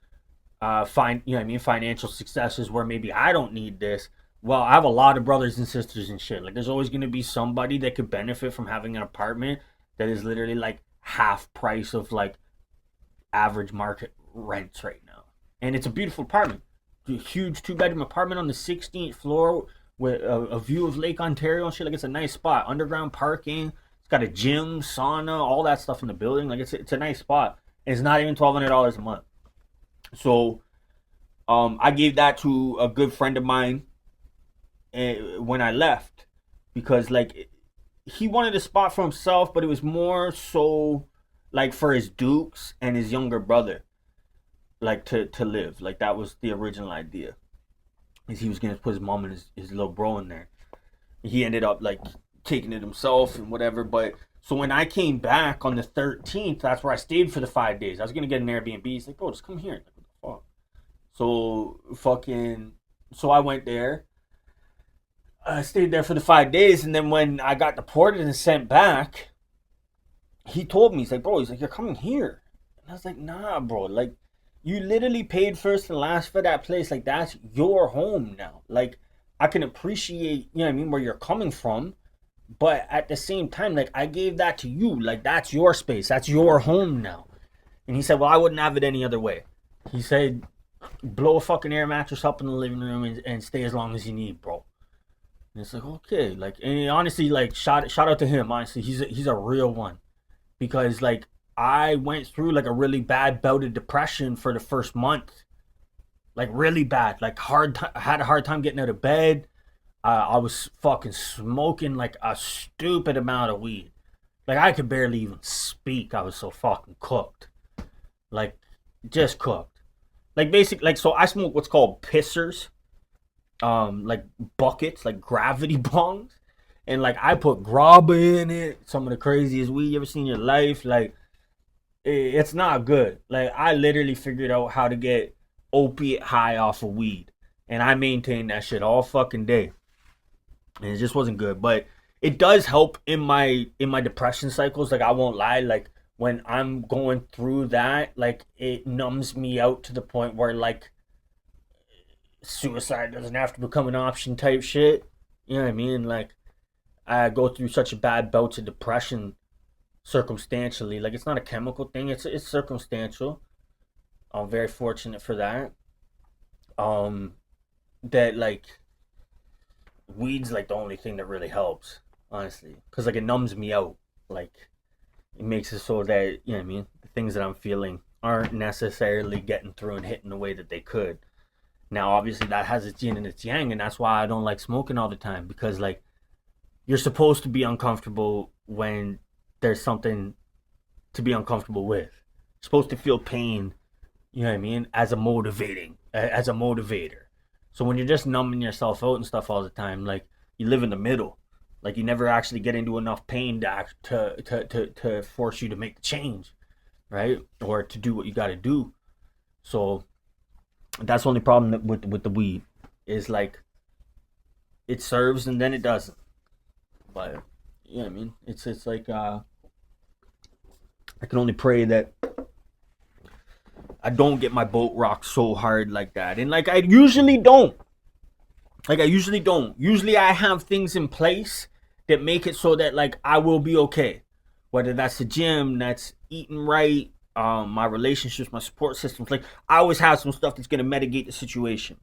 you know what I mean, financial successes where maybe I don't need this. Well, I have a lot of brothers and sisters and shit. Like there's always gonna be somebody that could benefit from having an apartment that is literally like half price of like average market rents right now. And it's a beautiful apartment. It's a huge 2 bedroom apartment on the 16th floor with a view of Lake Ontario and shit. Like, it's a nice spot. Underground parking. It's got a gym, sauna, all that stuff in the building. Like, it's a nice spot. And it's not even $1,200 a month. So I gave that to a good friend of mine when I left, because like he wanted a spot for himself, but it was more so like for his dukes and his younger brother, like to live. Like, that was the original idea. Is he was gonna put his mom and his little bro in there. He ended up like taking it himself and whatever. But so when I came back on the 13th, that's where I stayed for the 5 days. I was gonna get an Airbnb. He's like, bro, just come here. Like, what the fuck? So I went there. I stayed there for the 5 days, and then when I got deported and sent back, he told me, he's like, bro, he's like, you're coming here. And I was like, nah, bro, like, you literally paid first and last for that place. Like, that's your home now. Like, I can appreciate, you know what I mean, where you're coming from, but at the same time, like, I gave that to you. Like, that's your space. That's your home now. And he said, well, I wouldn't have it any other way. He said, blow a fucking air mattress up in the living room and stay as long as you need, bro. And it's like, okay, like, and honestly, like, shout out to him. Honestly, he's a real one, because like I went through like a really bad bout of depression for the first month, like really bad, like had a hard time getting out of bed. I was fucking smoking like a stupid amount of weed. Like, I could barely even speak. I was so fucking cooked, like just cooked. Like, basic, like, so I smoke what's called pissers, like buckets, like gravity bongs, and like I put grabba in it, some of the craziest weed you ever seen in your life. Like, it's not good. Like, I literally figured out how to get opiate high off of weed, and I maintained that shit all fucking day, and it just wasn't good. But it does help in my depression cycles. Like, I won't lie. Like, when I'm going through that, like, it numbs me out to the point where like suicide doesn't have to become an option type shit. You know what I mean? Like, I go through such a bad bout of depression circumstantially. Like, it's not a chemical thing. It's circumstantial. I'm very fortunate for that. Um, that like weed's like the only thing that really helps, honestly, because like it numbs me out. Like, it makes it so that, you know what I mean, the things that I'm feeling aren't necessarily getting through and hitting the way that they could. Now, obviously, that has its yin and its yang, and that's why I don't like smoking all the time, because like you're supposed to be uncomfortable when there's something to be uncomfortable with. You're supposed to feel pain, you know what I mean, as a motivator. So when you're just numbing yourself out and stuff all the time, like, you live in the middle. Like, you never actually get into enough pain to force you to make the change, right? Or to do what you got to do. So that's the only problem with the weed, is like it serves and then it doesn't. But yeah, I mean, it's like I can only pray that I don't get my boat rocked so hard like that. And like, I usually don't. Like, I usually don't. Usually I have things in place that make it so that like I will be okay. Whether that's the gym, that's eating right, my relationships, my support systems. Like, I always have some stuff that's gonna mitigate the situation.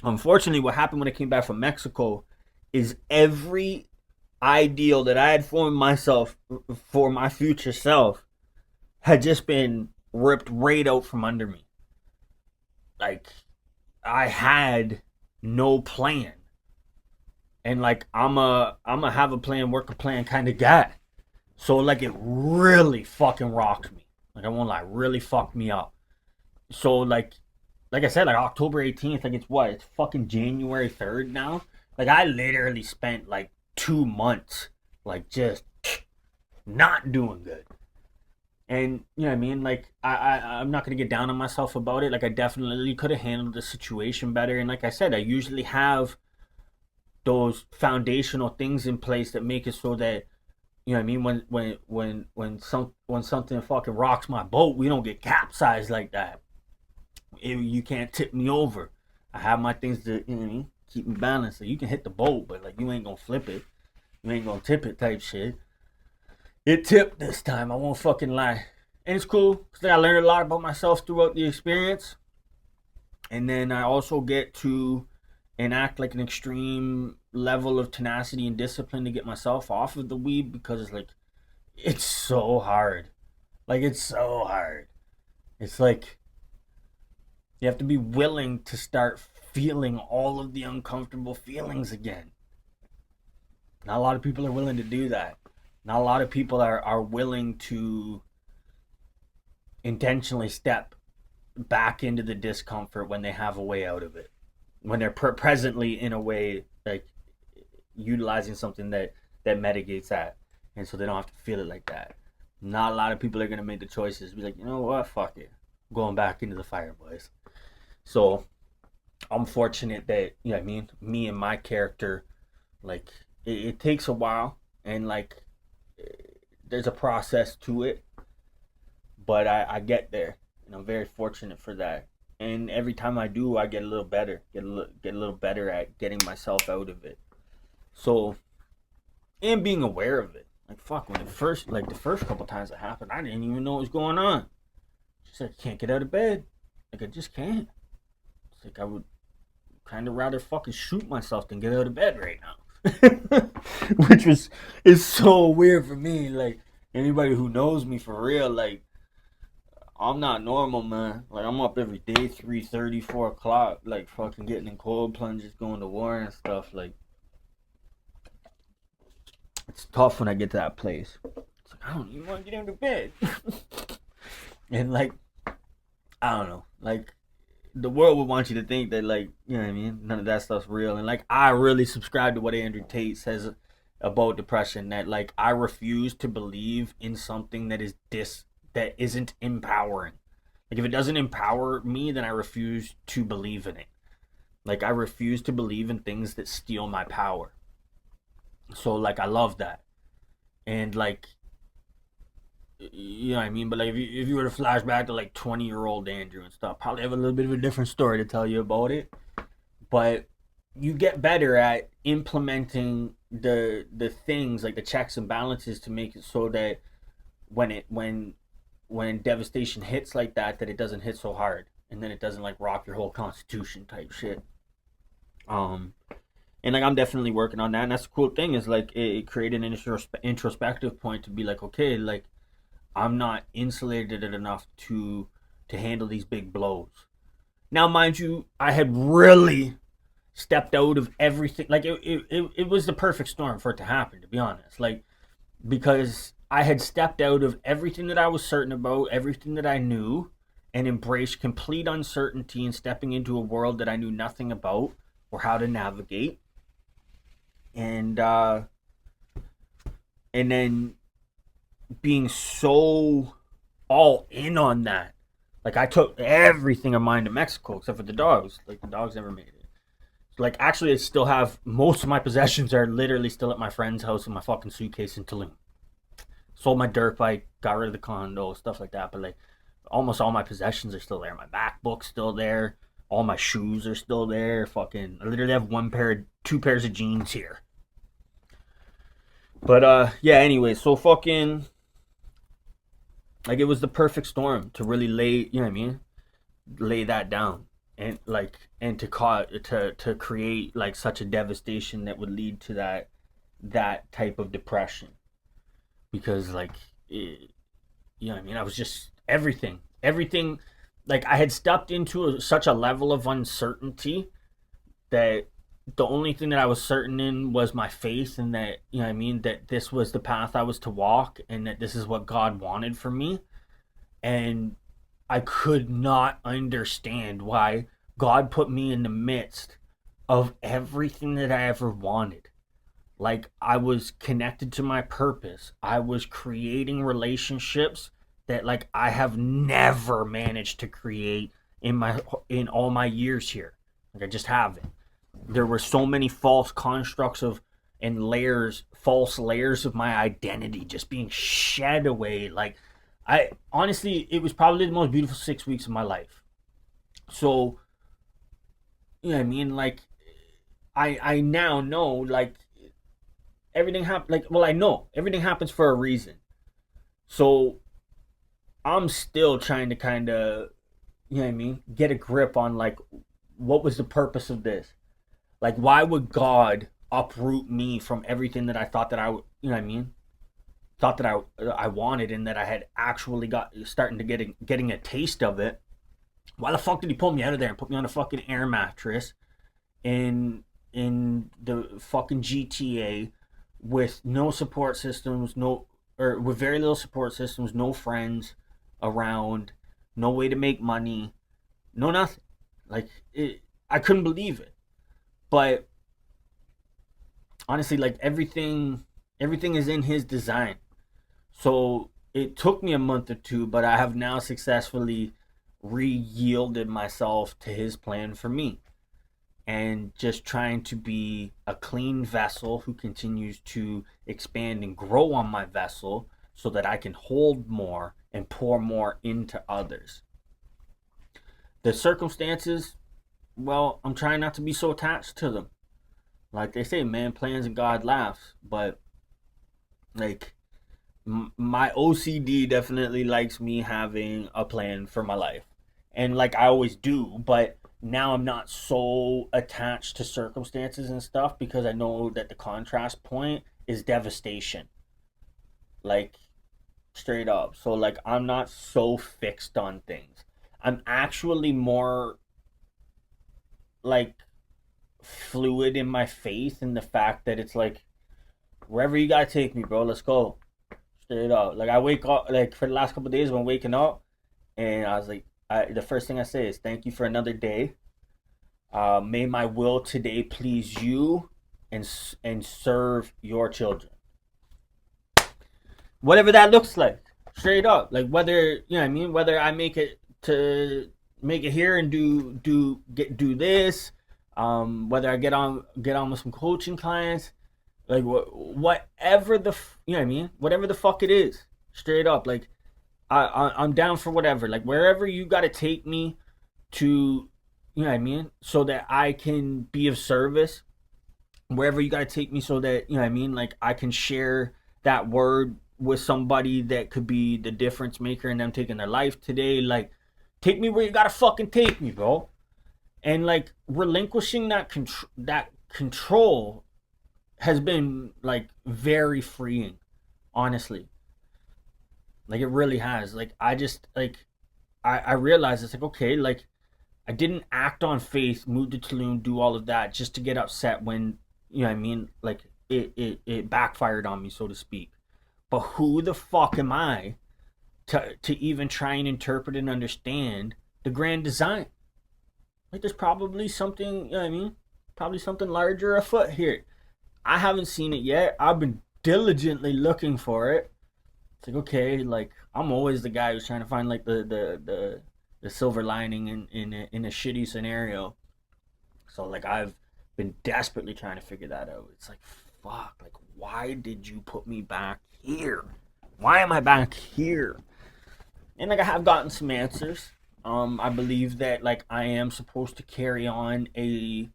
Unfortunately, what happened when I came back from Mexico is every ideal that I had formed myself for my future self had just been ripped right out from under me. Like, I had no plan. And like, I'm a have a plan, work a plan kind of guy. So like, it really fucking rocked me. Like, I won't lie, really fucked me up. So like I said, like October 18th, like, it's what? It's fucking January 3rd now. Like, I literally spent like 2 months like just not doing good. And you know what I mean? Like, I'm not gonna get down on myself about it. Like, I definitely could have handled the situation better. And like I said, I usually have those foundational things in place that make it so that, you know what I mean, when something fucking rocks my boat, we don't get capsized like that. You can't tip me over. I have my things to, you know what I mean, keep me balanced. So you can hit the boat, but like, you ain't gonna flip it. You ain't gonna tip it type shit. It tipped this time. I won't fucking lie. And it's cool because I learned a lot about myself throughout the experience. And then I also get to enact like an extreme level of tenacity and discipline to get myself off of the weed because it's so hard. Like it's so hard. It's like you have to be willing to start feeling all of the uncomfortable feelings again. Not a lot of people are willing to do that. Not a lot of people are willing to intentionally step back into the discomfort when they have a way out of it. When they're presently in a way like utilizing something that mitigates that, and so they don't have to feel it like that. Not a lot of people are gonna make the choices. Be like, you know what, fuck it, I'm going back into the fire, boys. So I'm fortunate that you know what I mean. Me and my character, like it takes a while, and like there's a process to it, but I get there, and I'm very fortunate for that. And every time I do, I get a little better, get a little better at getting myself out of it. So and being aware of it. Like fuck, when the first couple times it happened, I didn't even know what was going on. Just like I can't get out of bed, like I just can't. It's like I would kind of rather fucking shoot myself than get out of bed right now. Which is so weird for me. Like anybody who knows me for real, like I'm not normal, man. Like I'm up every day, 3:30, 4 o'clock, like fucking getting in cold plunges, going to war and stuff. Like it's tough when I get to that place. It's like I don't even want to get into bed. And like I don't know, like the world would want you to think that like you know what I mean, none of that stuff's real. And like I really subscribe to what Andrew Tate says about depression. That like I refuse to believe in something that isn't empowering. Like if it doesn't empower me, then I refuse to believe in it. Like I refuse to believe in things that steal my power. So like I love that. And like you know what I mean? But like if you were to flash back to like 20-year-old Andrew and stuff, probably have a little bit of a different story to tell you about it. But you get better at implementing the things like the checks and balances to make it so that when it when devastation hits like that it doesn't hit so hard, and then it doesn't like rock your whole constitution type shit. Um and like I'm definitely working on that, and that's the cool thing is like it created an introspective point to be like, okay, like I'm not insulated enough to handle these big blows. Now, mind you, I had really stepped out of everything. Like it was the perfect storm for it to happen, to be honest. Like because I had stepped out of everything that I was certain about, everything that I knew, and embraced complete uncertainty and stepping into a world that I knew nothing about or how to navigate. And and then being so all in on that. Like I took everything of mine to Mexico except for the dogs. Like the dogs never made it. Like actually, I still have most of my possessions are literally still at my friend's house in my fucking suitcase in Tulum. Sold my dirt bike, got rid of the condo, stuff like that. But like almost all my possessions are still there. My MacBook's still there. All my shoes are still there. Fucking, I literally have two pairs of jeans here. But yeah. Anyway, so fucking like it was the perfect storm to really lay, you know what I mean, lay that down, and like and to create like such a devastation that would lead to that type of depression. Because like you know what I mean, I was just everything like I had stepped into such a level of uncertainty that the only thing that I was certain in was my faith, and that you know what I mean, that this was the path I was to walk, and that this is what God wanted for me. And I could not understand why God put me in the midst of everything that I ever wanted. Like I was connected to my purpose. I was creating relationships that like I have never managed to create in all my years here. Like I just haven't. There were so many false constructs of and layers, false layers of my identity just being shed away. Like I honestly, it was probably the most beautiful 6 weeks of my life. So you know what I mean? Like I now know like everything happened. Like well, I know everything happens for a reason. So I'm still trying to kind of, you know what I mean, get a grip on like what was the purpose of this? Like, why would God uproot me from everything that I thought that you know what I mean, thought that I wanted and that I had actually got starting to getting a taste of it? Why the fuck did he pull me out of there and put me on a fucking air mattress in the fucking GTA with no support systems, no or with very little support systems, no friends around, no way to make money, no nothing. Like I couldn't believe it. But honestly, like everything is in his design. So it took me a month or two, but I have now successfully re-yielded myself to his plan for me, and just trying to be a clean vessel who continues to expand and grow on my vessel so that I can hold more and pour more into others. The circumstances, well, I'm trying not to be so attached to them. Like they say, man plans and God laughs, but like my OCD definitely likes me having a plan for my life. And like I always do, but now I'm not so attached to circumstances and stuff because I know that the contrast point is devastation. Like straight up. So like I'm not so fixed on things. I'm actually more like fluid in my faith in the fact that it's like wherever you gotta take me, bro, let's go. Straight up. Like I wake up like for the last couple of days when waking up, and I was like, the first thing I say is thank you for another day. May my will today please you, and serve your children. Whatever that looks like, straight up. Like whether you know what I mean, whether I make it here and do this, whether I get on with some coaching clients, like whatever you know what I mean, whatever the fuck it is, straight up. Like I'm down for whatever. Like wherever you got to take me to, you know what I mean, so that I can be of service. Wherever you got to take me, so that you know what I mean, like I can share that word with somebody that could be the difference maker in them taking their life today. Like take me where you gotta fucking take me, bro. And like relinquishing that control has been like very freeing, honestly. Like it really has. Like I just like I realized it's like okay, like I didn't act on faith, move to Tulum, do all of that just to get upset when you know what I mean, like it backfired on me, so to speak. But who the fuck am I to even try and interpret and understand the grand design? Like there's probably something, you know what I mean? Probably something larger afoot here. I haven't seen it yet. I've been diligently looking for it. It's like okay, like I'm always the guy who's trying to find like the silver lining in a shitty scenario. So like I've been desperately trying to figure that out. It's like fuck, like why did you put me back here? Why am I back here? And like I have gotten some answers. I believe that like I am supposed to carry on a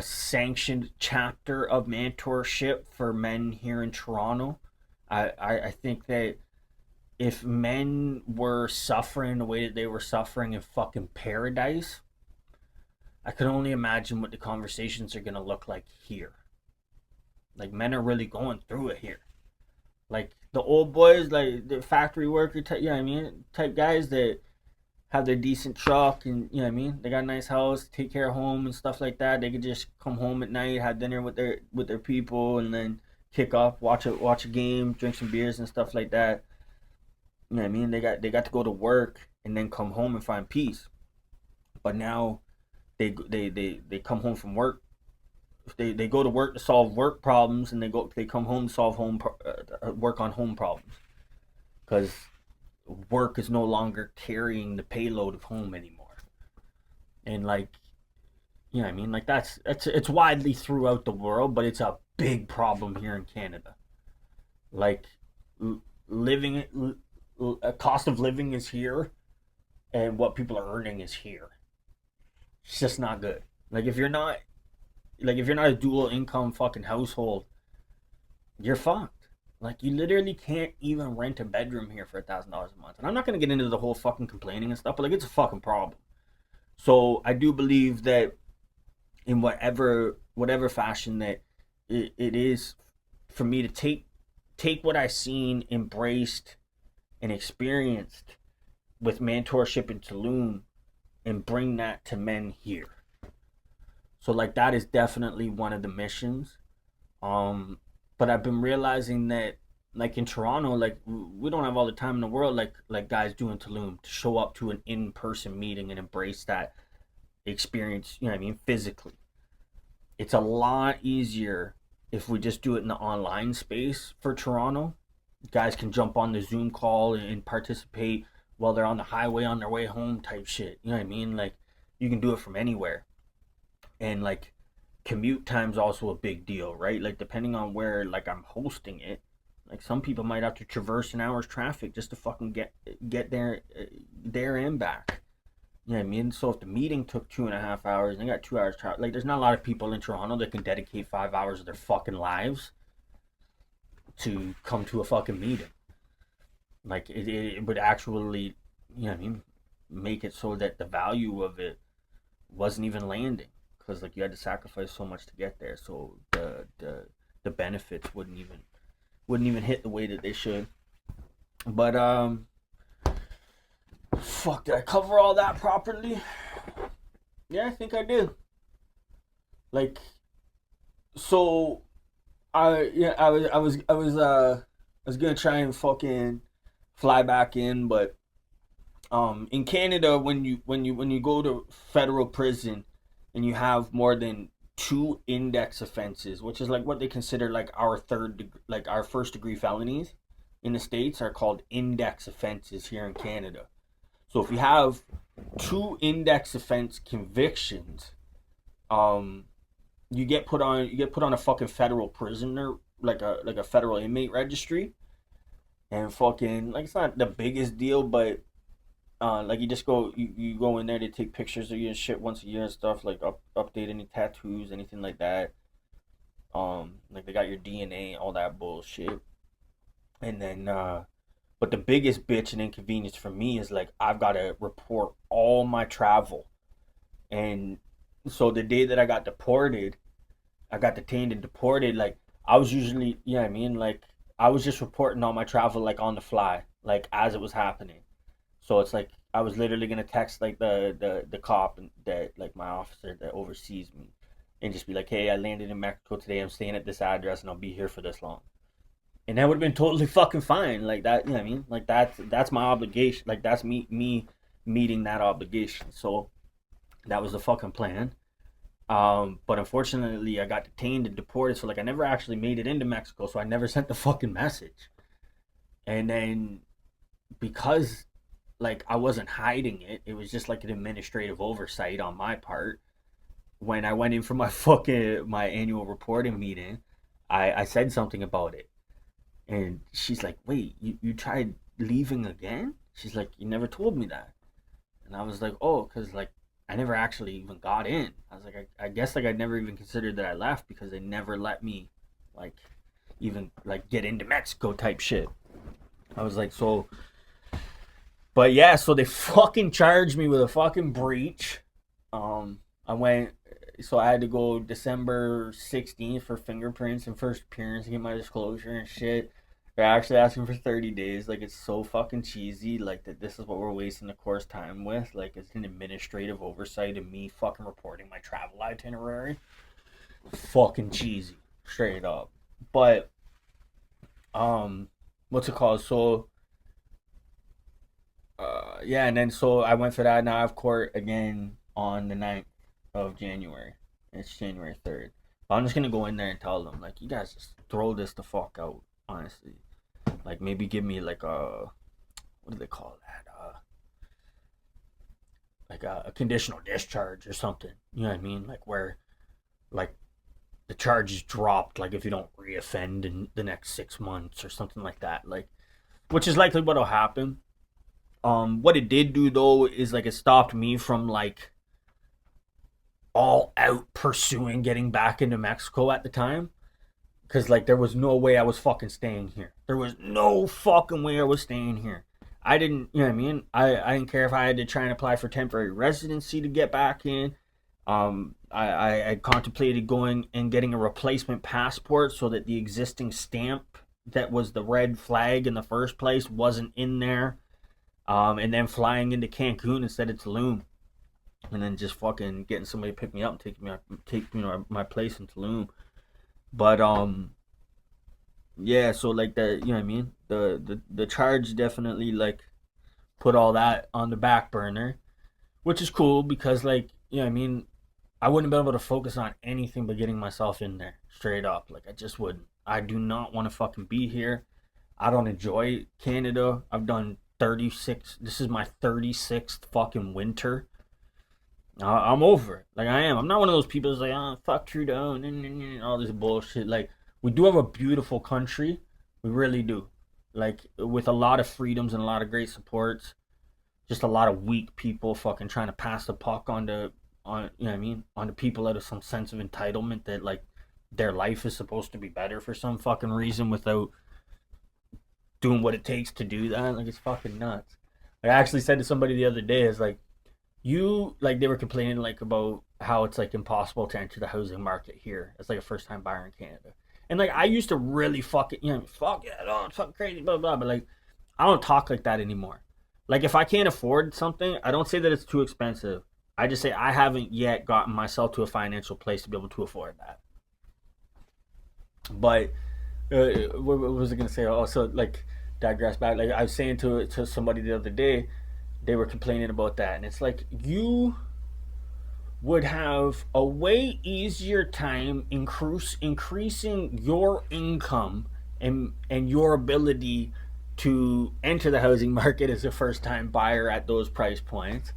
sanctioned chapter of mentorship for men here in Toronto. I think that if men were suffering the way that they were suffering in fucking paradise, I can only imagine what the conversations are gonna look like here. Like men are really going through it here. Like the old boys, like the factory worker type, you know what I mean, type guys that have their decent truck and you know what I mean, they got a nice house, take care of home and stuff like that. They could just come home at night, have dinner with their people, and then kick off, watch a game, drink some beers and stuff like that. You know what I mean? They got to go to work and then come home and find peace. But now they come home from work. They go to work to solve work problems, and they come home to solve work on home problems because work is no longer carrying the payload of home anymore. And like you know what I mean, like that's it's widely throughout the world, but it's a big problem here in Canada. Like living, a cost of living is here, and what people are earning is here. It's just not good. Like if you're not a dual income fucking household, you're fucked. Like you literally can't even rent a bedroom here for $1,000 a month. And I'm not gonna get into the whole fucking complaining and stuff, but like it's a fucking problem. So I do believe that in whatever fashion that it is for me to take what I've seen, embraced, and experienced with mentorship in Tulum and bring that to men here. So like that is definitely one of the missions. Um, but I've been realizing that like in Toronto, like we don't have all the time in the world like guys do in Tulum to show up to an in person meeting and embrace that experience. You know what I mean? Physically, it's a lot easier if we just do it in the online space for Toronto. Guys can jump on the Zoom call and participate while they're on the highway on their way home type shit. You know what I mean? Like you can do it from anywhere. And like commute time's also a big deal, right? Like depending on where like I'm hosting it, like some people might have to traverse an hour's traffic just to fucking get there and back. You know what I mean? So if the meeting took 2.5 hours and they got 2 hours traffic, like there's not a lot of people in Toronto that can dedicate 5 hours of their fucking lives to come to a fucking meeting. Like it would actually, you know what I mean, make it so that the value of it wasn't even landing because like you had to sacrifice so much to get there. So the benefits wouldn't even hit the way that they should. But fuck, did I cover all that properly? Yeah, I think I did. Like so, I was gonna try and fucking fly back in, but in Canada when you go to federal prison and you have more than two index offenses, which is like what they consider like like our first degree felonies in the states are called index offenses here in Canada. So if you have two index offense convictions, um, you get put on a fucking federal prisoner like a federal inmate registry, and fucking like it's not the biggest deal, but like you go in there, they take pictures of you and shit once a year and stuff, like update any tattoos, anything like that. Like they got your DNA, all that bullshit. And then but the biggest bitch and inconvenience for me is like I've gotta report all my travel. And so the day that I got deported, I got detained and deported, like I was usually, you know what I mean? Like I was just reporting all my travel like on the fly, like as it was happening. So it's like I was literally gonna text like the cop that like my officer that oversees me, and just be like, "Hey, I landed in Mexico today. I'm staying at this address, and I'll be here for this long." And that would have been totally fucking fine. Like that, you know what I mean? Like that's my obligation. Like that's me meeting that obligation. So that was the fucking plan. But unfortunately, I got detained and deported. So like I never actually made it into Mexico. So I never sent the fucking message. And then because like I wasn't hiding it. It was just like an administrative oversight on my part. When I went in for my fucking my annual reporting meeting, I said something about it, and she's like, "Wait, you tried leaving again?" She's like, "You never told me that," and I was like, "Oh, cause like I never actually even got in." I was like, I guess like I never even considered that I left because they never let me like even like get into Mexico type shit. I was like, so but yeah, so they fucking charged me with a fucking breach. I went, so I had to go December 16th for fingerprints and first appearance and get my disclosure and shit. They're actually asking for 30 days. Like, it's so fucking cheesy. Like, that this is what we're wasting the course time with. Like, it's an administrative oversight of me fucking reporting my travel itinerary. Fucking cheesy. Straight up. But, what's it called? So, yeah, and then so I went for that. Now I have court again on the 9th of January. It's January 3rd. But I'm just gonna go in there and tell them like, you guys just throw this the fuck out. Honestly, like maybe give me like a what do they call that? Like a conditional discharge or something. You know what I mean? Like where like the charge is dropped. Like if you don't reoffend in the next 6 months or something like that. Like which is likely what'll happen. What it did do though is like it stopped me from like all out pursuing getting back into Mexico at the time Because, like, there was no way I was fucking staying here. There was no fucking way I was staying here. I didn't, you know what I mean? I didn't care if I had to try and apply for temporary residency to get back in. I contemplated going and getting a replacement passport so that the existing stamp that was the red flag in the first place wasn't in there. And then flying into Cancun instead of Tulum. And then just fucking getting somebody to pick me up and take my place in Tulum. But yeah, so like the you know what I mean? The charge definitely like put all that on the back burner, which is cool because like, you know what I mean, I wouldn't be able to focus on anything but getting myself in there. Straight up. Like I just wouldn't. I do not want to fucking be here. I don't enjoy Canada. I've done 36. This is my 36th fucking winter. I'm over it. Like I am. I'm not one of those people that's like, oh, fuck Trudeau and all this bullshit. Like we do have a beautiful country. We really do. Like with a lot of freedoms and a lot of great supports. Just a lot of weak people fucking trying to pass the puck on you know what I mean, on the people out of some sense of entitlement that like their life is supposed to be better for some fucking reason without doing what it takes to do that. Like it's fucking nuts. Like, I actually said to somebody the other day, is like, you like they were complaining like about how it's like impossible to enter the housing market here as like a first time buyer in Canada. And like I used to really fucking, you know, fuck yeah, no, it's fucking crazy, blah blah. But like I don't talk like that anymore. Like if I can't afford something, I don't say that it's too expensive. I just say I haven't yet gotten myself to a financial place to be able to afford that. But what was I gonna say? Oh, so like digress back. Like I was saying to somebody the other day, they were complaining about that, and it's like you would have a way easier time increasing your income and your ability to enter the housing market as a first time buyer at those price points.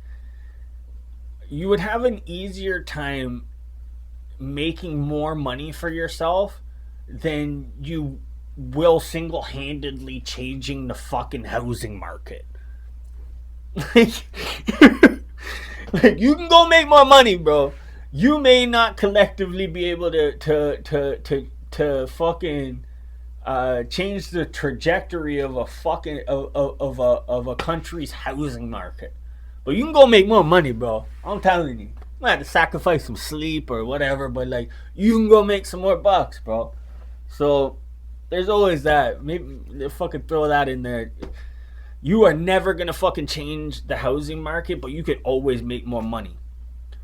You would have an easier time making more money for yourself than you will single-handedly changing the fucking housing market. like, like you can go make more money, bro. You may not collectively be able to fucking change the trajectory of a fucking of a country's housing market, but you can go make more money, bro. I'm telling you. I have to sacrifice some sleep or whatever, but like you can go make some more bucks, bro. So there's always that. Maybe they fucking throw that in there. You are never gonna fucking change the housing market, but you could always make more money.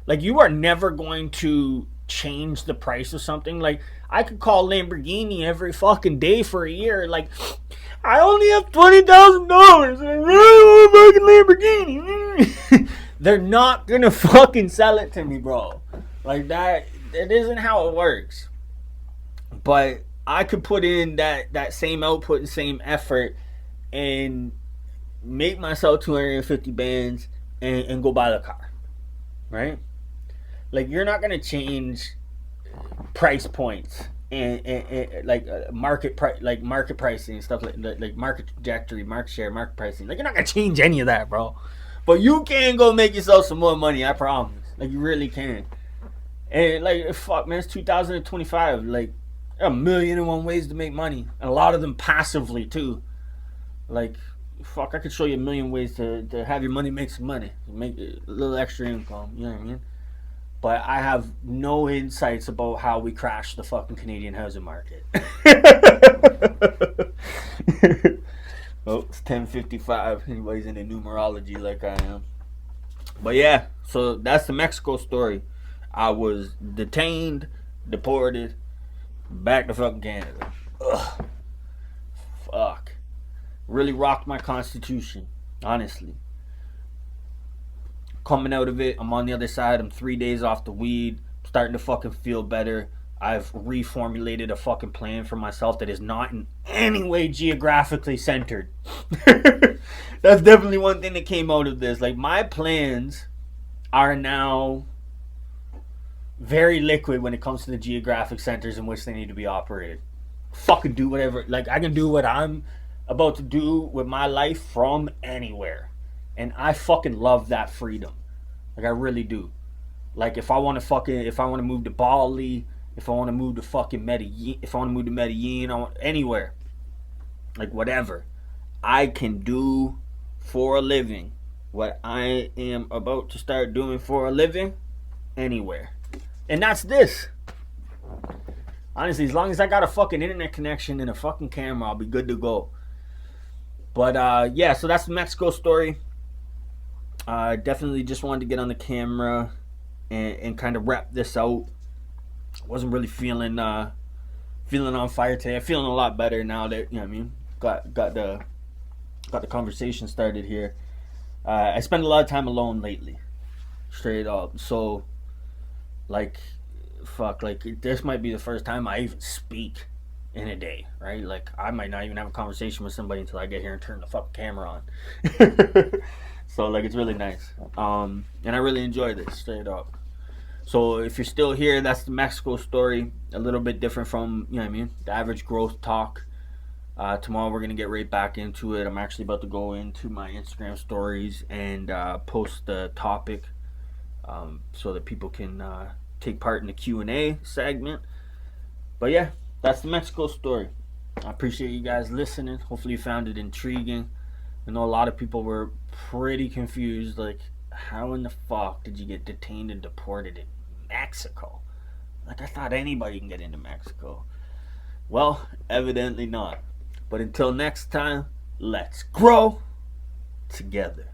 Like you are never going to change the price of something. Like I could call Lamborghini every fucking day for a year. Like I only have $20,000. I really want a fucking Lamborghini. They're not gonna fucking sell it to me, bro. Like that. It isn't how it works. But I could put in that same output and same effort and make myself 250 bands and go buy the car, right? Like you're not gonna change price points and like market price, like market pricing and stuff like market trajectory, market share, market pricing. Like you're not gonna change any of that, bro. But you can go make yourself some more money, I promise. Like you really can. And like fuck, man, it's 2025. Like a million and one ways to make money, and a lot of them passively too. Like fuck, I could show you a million ways to have your money make some money, make a little extra income. You know what I mean? But I have no insights about how we crashed the fucking Canadian housing market. Oh, it's 10:55. Anybody's into numerology like I am. But yeah, so that's the Mexico story. I was detained, deported, back to fucking Canada. Ugh. Fuck. Really rocked my constitution, honestly. Coming out of it, I'm on the other side. I'm 3 days off the weed. Starting to fucking feel better. I've reformulated a fucking plan for myself that is not in any way geographically centered. That's definitely one thing that came out of this. Like, my plans are now very liquid when it comes to the geographic centers in which they need to be operated. Fucking do whatever. Like, I can do what I'm about to do with my life from anywhere. And I fucking love that freedom. Like, I really do. Like, if I want to move to Bali if I want to move to fucking Medellin, if I want to move to Medellin, anywhere, like whatever, I can do for a living what I am about to start doing for a living anywhere. And that's this. Honestly, as long as I got a fucking internet connection and a fucking camera, I'll be good to go. But yeah, so that's the Mexico story. Definitely just wanted to get on the camera and kind of wrap this out. Wasn't really feeling on fire today. I'm feeling a lot better now that, you know what I mean, got the conversation started here. I spend a lot of time alone lately, straight up. So, like, fuck, like this might be the first time I even speak in a day, right? Like, I might not even have a conversation with somebody until I get here and turn the fucking camera on. So, like, it's really nice. And I really enjoy this, straight up. So if you're still here, that's the Mexico story. A little bit different from, you know what I mean, the average growth talk. Tomorrow we're going to get right back into it. I'm actually about to go into my Instagram stories and post the topic so that people can take part in the Q&A segment. But yeah, that's the Mexico story. I appreciate you guys listening. Hopefully you found it intriguing. I know a lot of people were pretty confused, like, how in the fuck did you get detained and deported in Mexico? Like, I thought anybody can get into Mexico. Well, evidently not. But until next time, let's grow together.